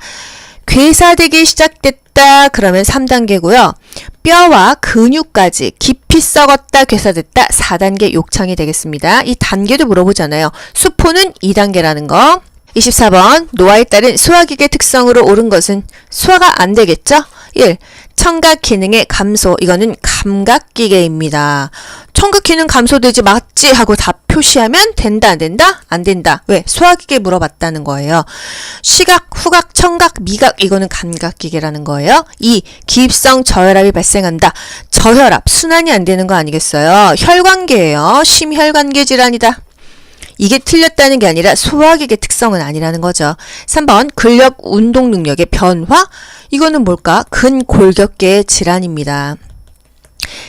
괴사되기 시작됐다. 그러면 3단계고요. 뼈와 근육까지 깊이 썩었다, 괴사됐다. 4단계 욕창이 되겠습니다. 이 단계도 물어보잖아요. 수포는 2단계라는 거. 24번 노화에 따른 소화기계 특성으로 옳은 것은 소화가 안 되겠죠? 1. 청각 기능의 감소. 이거는 감각기계입니다. 청각 기능 감소되지 맞지 하고 답 표시하면 된다 안 된다? 안 된다. 왜? 소화기계 물어봤다는 거예요. 시각, 후각, 청각, 미각 이거는 감각기계라는 거예요. 2. 기입성 저혈압이 발생한다. 저혈압, 순환이 안 되는 거 아니겠어요? 혈관계예요. 심혈관계 질환이다. 이게 틀렸다는 게 아니라 소화기계 특성은 아니라는 거죠. 3번 근력 운동 능력의 변화? 이거는 뭘까? 근골격계의 질환입니다.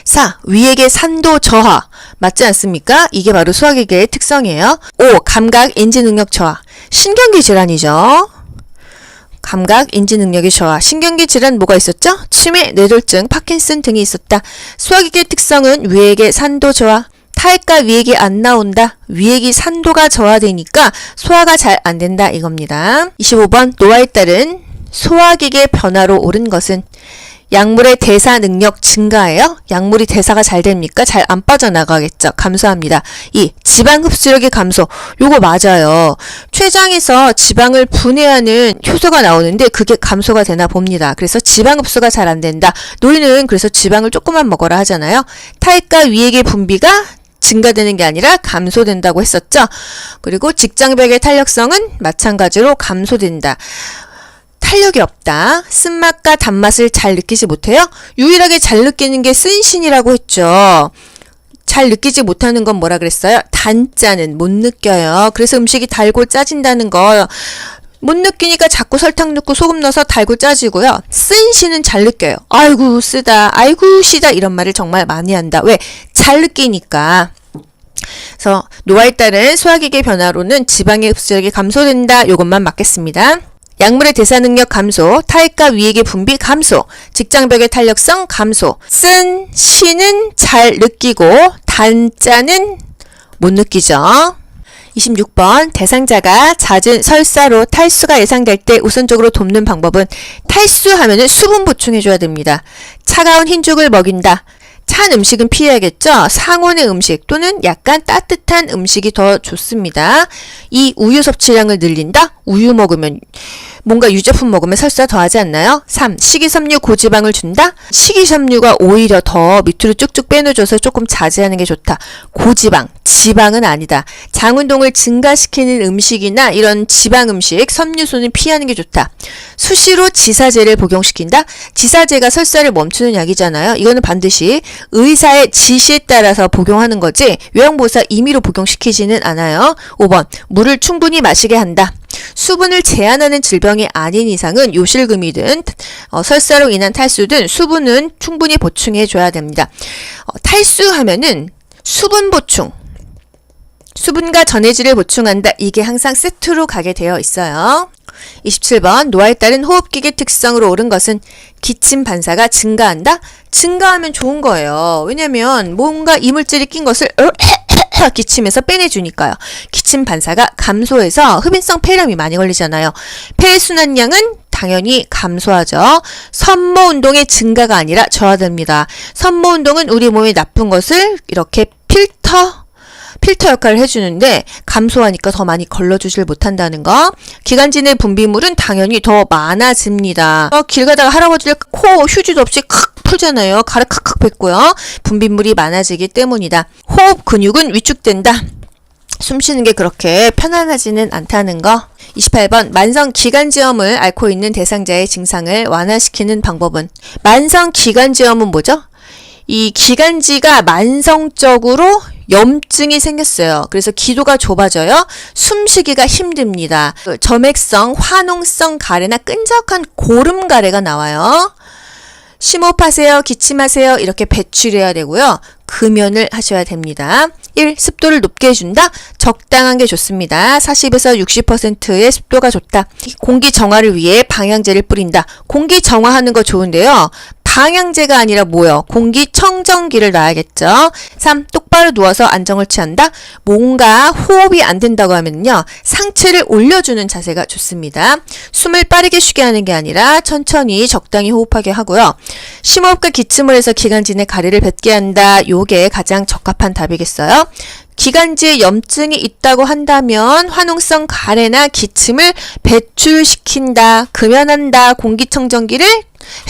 4. 위액의 산도 저하. 맞지 않습니까? 이게 바로 소화기계의 특성이에요. 5. 감각 인지 능력 저하. 신경계 질환이죠. 감각 인지 능력의 저하. 신경계 질환 뭐가 있었죠? 치매, 뇌졸중, 파킨슨 등이 있었다. 소화기계 특성은 위액의 산도 저하. 탈과 위액이 안 나온다. 위액이 산도가 저하되니까 소화가 잘 안 된다 이겁니다. 25번 노화에 따른 소화기계 변화로 옳은 것은 약물의 대사 능력 증가예요. 약물이 대사가 잘 됩니까? 잘 안 빠져나가겠죠. 감소합니다. 2. 지방 흡수력의 감소. 요거 맞아요. 췌장에서 지방을 분해하는 효소가 나오는데 그게 감소가 되나 봅니다. 그래서 지방 흡수가 잘 안 된다. 노인은 그래서 지방을 조금만 먹어라 하잖아요. 탈과 위액의 분비가 증가되는 게 아니라 감소된다고 했었죠. 그리고 직장벽의 탄력성은 마찬가지로 감소된다. 탄력이 없다. 쓴맛과 단맛을 잘 느끼지 못해요. 유일하게 잘 느끼는 게 쓴신이라고 했죠. 잘 느끼지 못하는 건 뭐라 그랬어요? 단짠은 못 느껴요. 그래서 음식이 달고 짜진다는 거 못 느끼니까 자꾸 설탕 넣고 소금 넣어서 달고 짜지고요. 쓴신은 잘 느껴요. 아이고 쓰다, 아이고 시다 이런 말을 정말 많이 한다. 왜? 잘 느끼니까. 그래서 노화에 따른 소화기계 변화로는 지방의 흡수력이 감소된다. 요것만 맞겠습니다. 약물의 대사 능력 감소, 탈과 위액의 분비 감소, 직장벽의 탄력성 감소, 쓴 신은 잘 느끼고 단짠은 못 느끼죠. 26번 대상자가 잦은 설사로 탈수가 예상될 때 우선적으로 돕는 방법은 탈수하면은 수분 보충해줘야 됩니다. 차가운 흰죽을 먹인다. 찬 음식은 피해야겠죠. 상온의 음식 또는 약간 따뜻한 음식이 더 좋습니다. 2. 우유 섭취량을 늘린다. 우유 먹으면 뭔가 유제품 먹으면 설사 더 하지 않나요? 3. 식이섬유 고지방을 준다. 식이섬유가 오히려 더 밑으로 쭉쭉 빼놓아줘서 조금 자제하는 게 좋다. 고지방, 지방은 아니다. 장운동을 증가시키는 음식이나 이런 지방 음식, 섬유소는 피하는 게 좋다. 수시로 지사제를 복용시킨다. 지사제가 설사를 멈추는 약이잖아요. 이거는 반드시 의사의 지시에 따라서 복용하는 거지 요양보호사 임의로 복용시키지는 않아요. 5번 물을 충분히 마시게 한다. 수분을 제한하는 질병이 아닌 이상은 요실금이든 설사로 인한 탈수든 수분은 충분히 보충해 줘야 됩니다. 탈수하면은 수분 보충, 수분과 전해질을 보충한다. 이게 항상 세트로 가게 되어 있어요. 27번 노화에 따른 호흡기계 특성으로 옳은 것은 기침 반사가 증가한다? 증가하면 좋은 거예요. 왜냐면 뭔가 이물질이 낀 것을 기침해서 빼내주니까요. 기침 반사가 감소해서 흡인성 폐렴이 많이 걸리잖아요. 폐의 순환량은 당연히 감소하죠. 섬모 운동의 증가가 아니라 저하됩니다. 섬모 운동은 우리 몸에 나쁜 것을 이렇게 필터 역할을 해주는데 감소하니까 더 많이 걸러주질 못한다는 거. 기관지 내 분비물은 당연히 더 많아집니다. 길 가다가 할아버지를 코 휴지도 없이 칵 풀잖아요. 가래 칵칵 뱉고요. 분비물이 많아지기 때문이다. 호흡 근육은 위축된다. 숨 쉬는 게 그렇게 편안하지는 않다는 거. 28번 만성 기관지염을 앓고 있는 대상자의 증상을 완화시키는 방법은? 만성 기관지염은 뭐죠? 이 기관지가 만성적으로 염증이 생겼어요. 그래서 기도가 좁아져요. 숨쉬기가 힘듭니다. 점액성, 화농성 가래나 끈적한 고름 가래가 나와요. 심호흡하세요, 기침하세요 이렇게 배출해야 되고요. 금연을 하셔야 됩니다. 1. 습도를 높게 해준다. 적당한 게 좋습니다. 40에서 60%의 습도가 좋다. 공기 정화를 위해 방향제를 뿌린다. 공기 정화하는 거 좋은데요. 방향제가 아니라 뭐요? 공기청정기를 놔야겠죠. 3. 똑바로 누워서 안정을 취한다. 뭔가 호흡이 안 된다고 하면요. 상체를 올려주는 자세가 좋습니다. 숨을 빠르게 쉬게 하는 게 아니라 천천히 적당히 호흡하게 하고요. 심호흡과 기침을 해서 기관지 내 가래를 뱉게 한다. 요게 가장 적합한 답이겠어요. 기관지에 염증이 있다고 한다면 화농성 가래나 기침을 배출시킨다, 금연한다, 공기청정기를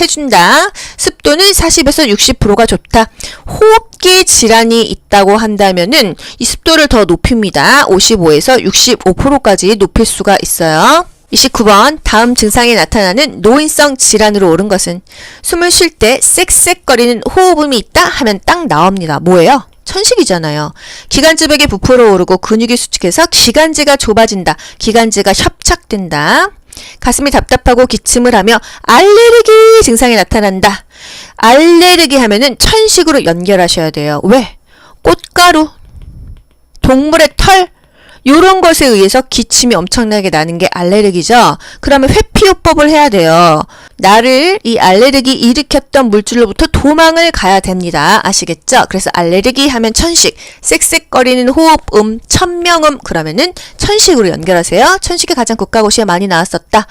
해준다. 습도는 40에서 60%가 좋다. 호흡기 질환이 있다고 한다면은 이 습도를 더 높입니다. 55에서 65%까지 높일 수가 있어요. 29번 다음 증상이 나타나는 노인성 질환으로 옳은 것은? 숨을 쉴 때 쌕쌕거리는 호흡음이 있다 하면 딱 나옵니다. 뭐예요? 천식이잖아요. 기관지벽에 부풀어 오르고 근육이 수축해서 기관지가 좁아진다. 기관지가 협착된다. 가슴이 답답하고 기침을 하며 알레르기 증상이 나타난다. 알레르기 하면은 천식으로 연결하셔야 돼요. 왜? 꽃가루, 동물의 털 요런 것에 의해서 기침이 엄청나게 나는 게 알레르기죠. 그러면 회피요법을 해야 돼요. 나를 이 알레르기 일으켰던 물질로부터 도망을 가야 됩니다. 아시겠죠? 그래서 알레르기 하면 천식, 쌕쌕거리는 호흡음, 천명음 그러면은 천식으로 연결하세요. 천식이 가장 국가고시에 많이 나왔었다.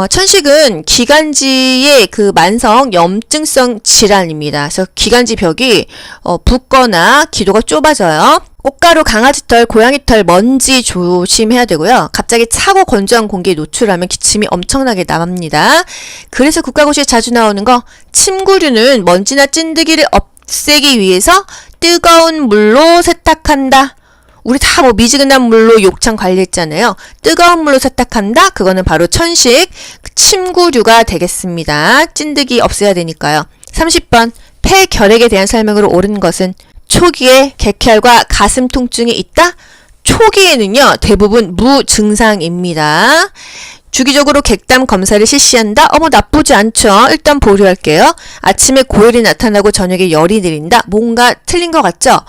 천식은 기관지의 그 만성 염증성 질환입니다. 그래서 기관지 벽이 붓거나 기도가 좁아져요. 꽃가루, 강아지털, 고양이털, 먼지 조심해야 되고요. 갑자기 차고 건조한 공기에 노출하면 기침이 엄청나게 남습니다. 그래서 국가고시에 자주 나오는 거 침구류는 먼지나 찐득이를 없애기 위해서 뜨거운 물로 세탁한다. 우리 다 뭐 미지근한 물로 욕창 관리했잖아요. 뜨거운 물로 세탁한다. 그거는 바로 천식, 침구류가 되겠습니다. 찐득이 없애야 되니까요. 30번 폐결핵에 대한 설명으로 옳은 것은? 초기에 객혈과 가슴 통증이 있다? 초기에는요, 대부분 무증상입니다. 주기적으로 객담 검사를 실시한다? 나쁘지 않죠. 일단 보류할게요. 아침에 고열이 나타나고 저녁에 열이 내린다? 뭔가 틀린 것 같죠?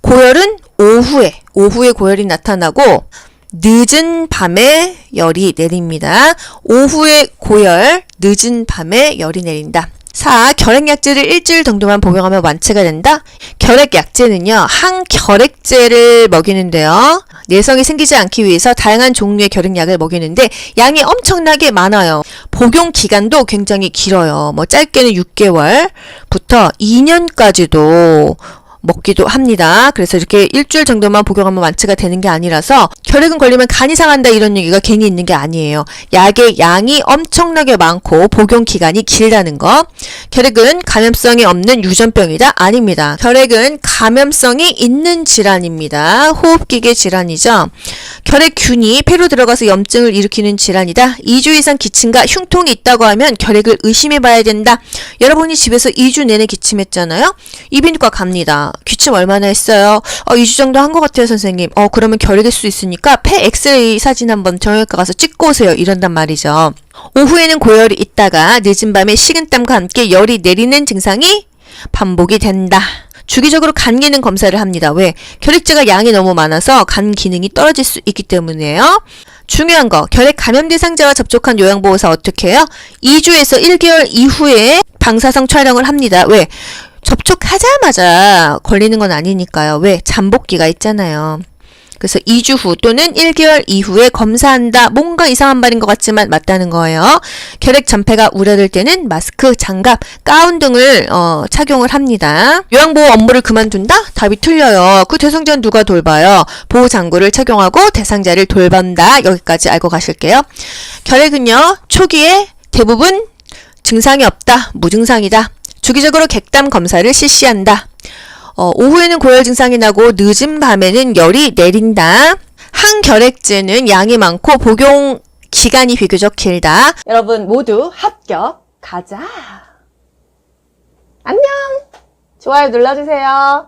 고열은 오후에 고열이 나타나고 늦은 밤에 열이 내립니다. 오후에 고열, 늦은 밤에 열이 내린다. 4. 결핵약제를 일주일 정도만 복용하면 완치가 된다? 결핵약제는요, 항결핵제를 먹이는데요. 내성이 생기지 않기 위해서 다양한 종류의 결핵약을 먹이는데 양이 엄청나게 많아요. 복용 기간도 굉장히 길어요. 짧게는 6개월부터 2년까지도 먹기도 합니다. 그래서 이렇게 일주일 정도만 복용하면 완치가 되는 게 아니라서 결핵은 걸리면 간이 상한다 이런 얘기가 괜히 있는 게 아니에요. 약의 양이 엄청나게 많고 복용 기간이 길다는 거. 결핵은 감염성이 없는 유전병이다? 아닙니다. 결핵은 감염성이 있는 질환입니다. 호흡기계 질환이죠. 결핵균이 폐로 들어가서 염증을 일으키는 질환이다. 2주 이상 기침과 흉통이 있다고 하면 결핵을 의심해 봐야 된다. 여러분이 집에서 2주 내내 기침했잖아요. 이비인후과 갑니다. 기침 얼마나 했어요? 2주 정도 한 것 같아요, 선생님. 그러면 결핵일 수 있으니까 폐 엑스레이 사진 한번 정형외과 가서 찍고 오세요. 이런단 말이죠. 오후에는 고열이 있다가 늦은 밤에 식은땀과 함께 열이 내리는 증상이 반복이 된다. 주기적으로 간 기능 검사를 합니다. 왜? 결핵제가 양이 너무 많아서 간 기능이 떨어질 수 있기 때문이에요. 중요한 거, 결핵 감염 대상자와 접촉한 요양보호사 어떻게 해요? 2주에서 1개월 이후에 방사성 촬영을 합니다. 왜? 접촉하자마자 걸리는 건 아니니까요. 왜? 잠복기가 있잖아요. 그래서 2주 후 또는 1개월 이후에 검사한다. 뭔가 이상한 말인 것 같지만 맞다는 거예요. 결핵 전폐가 우려될 때는 마스크, 장갑, 가운 등을 착용을 합니다. 요양보호 업무를 그만둔다? 답이 틀려요. 그 대상자는 누가 돌봐요? 보호장구를 착용하고 대상자를 돌본다. 여기까지 알고 가실게요. 결핵은요, 초기에 대부분 증상이 없다. 무증상이다. 주기적으로 객담 검사를 실시한다. 오후에는 고열 증상이 나고 늦은 밤에는 열이 내린다. 항결핵제는 양이 많고 복용 기간이 비교적 길다. 여러분 모두 합격. 가자. 안녕. 좋아요 눌러주세요.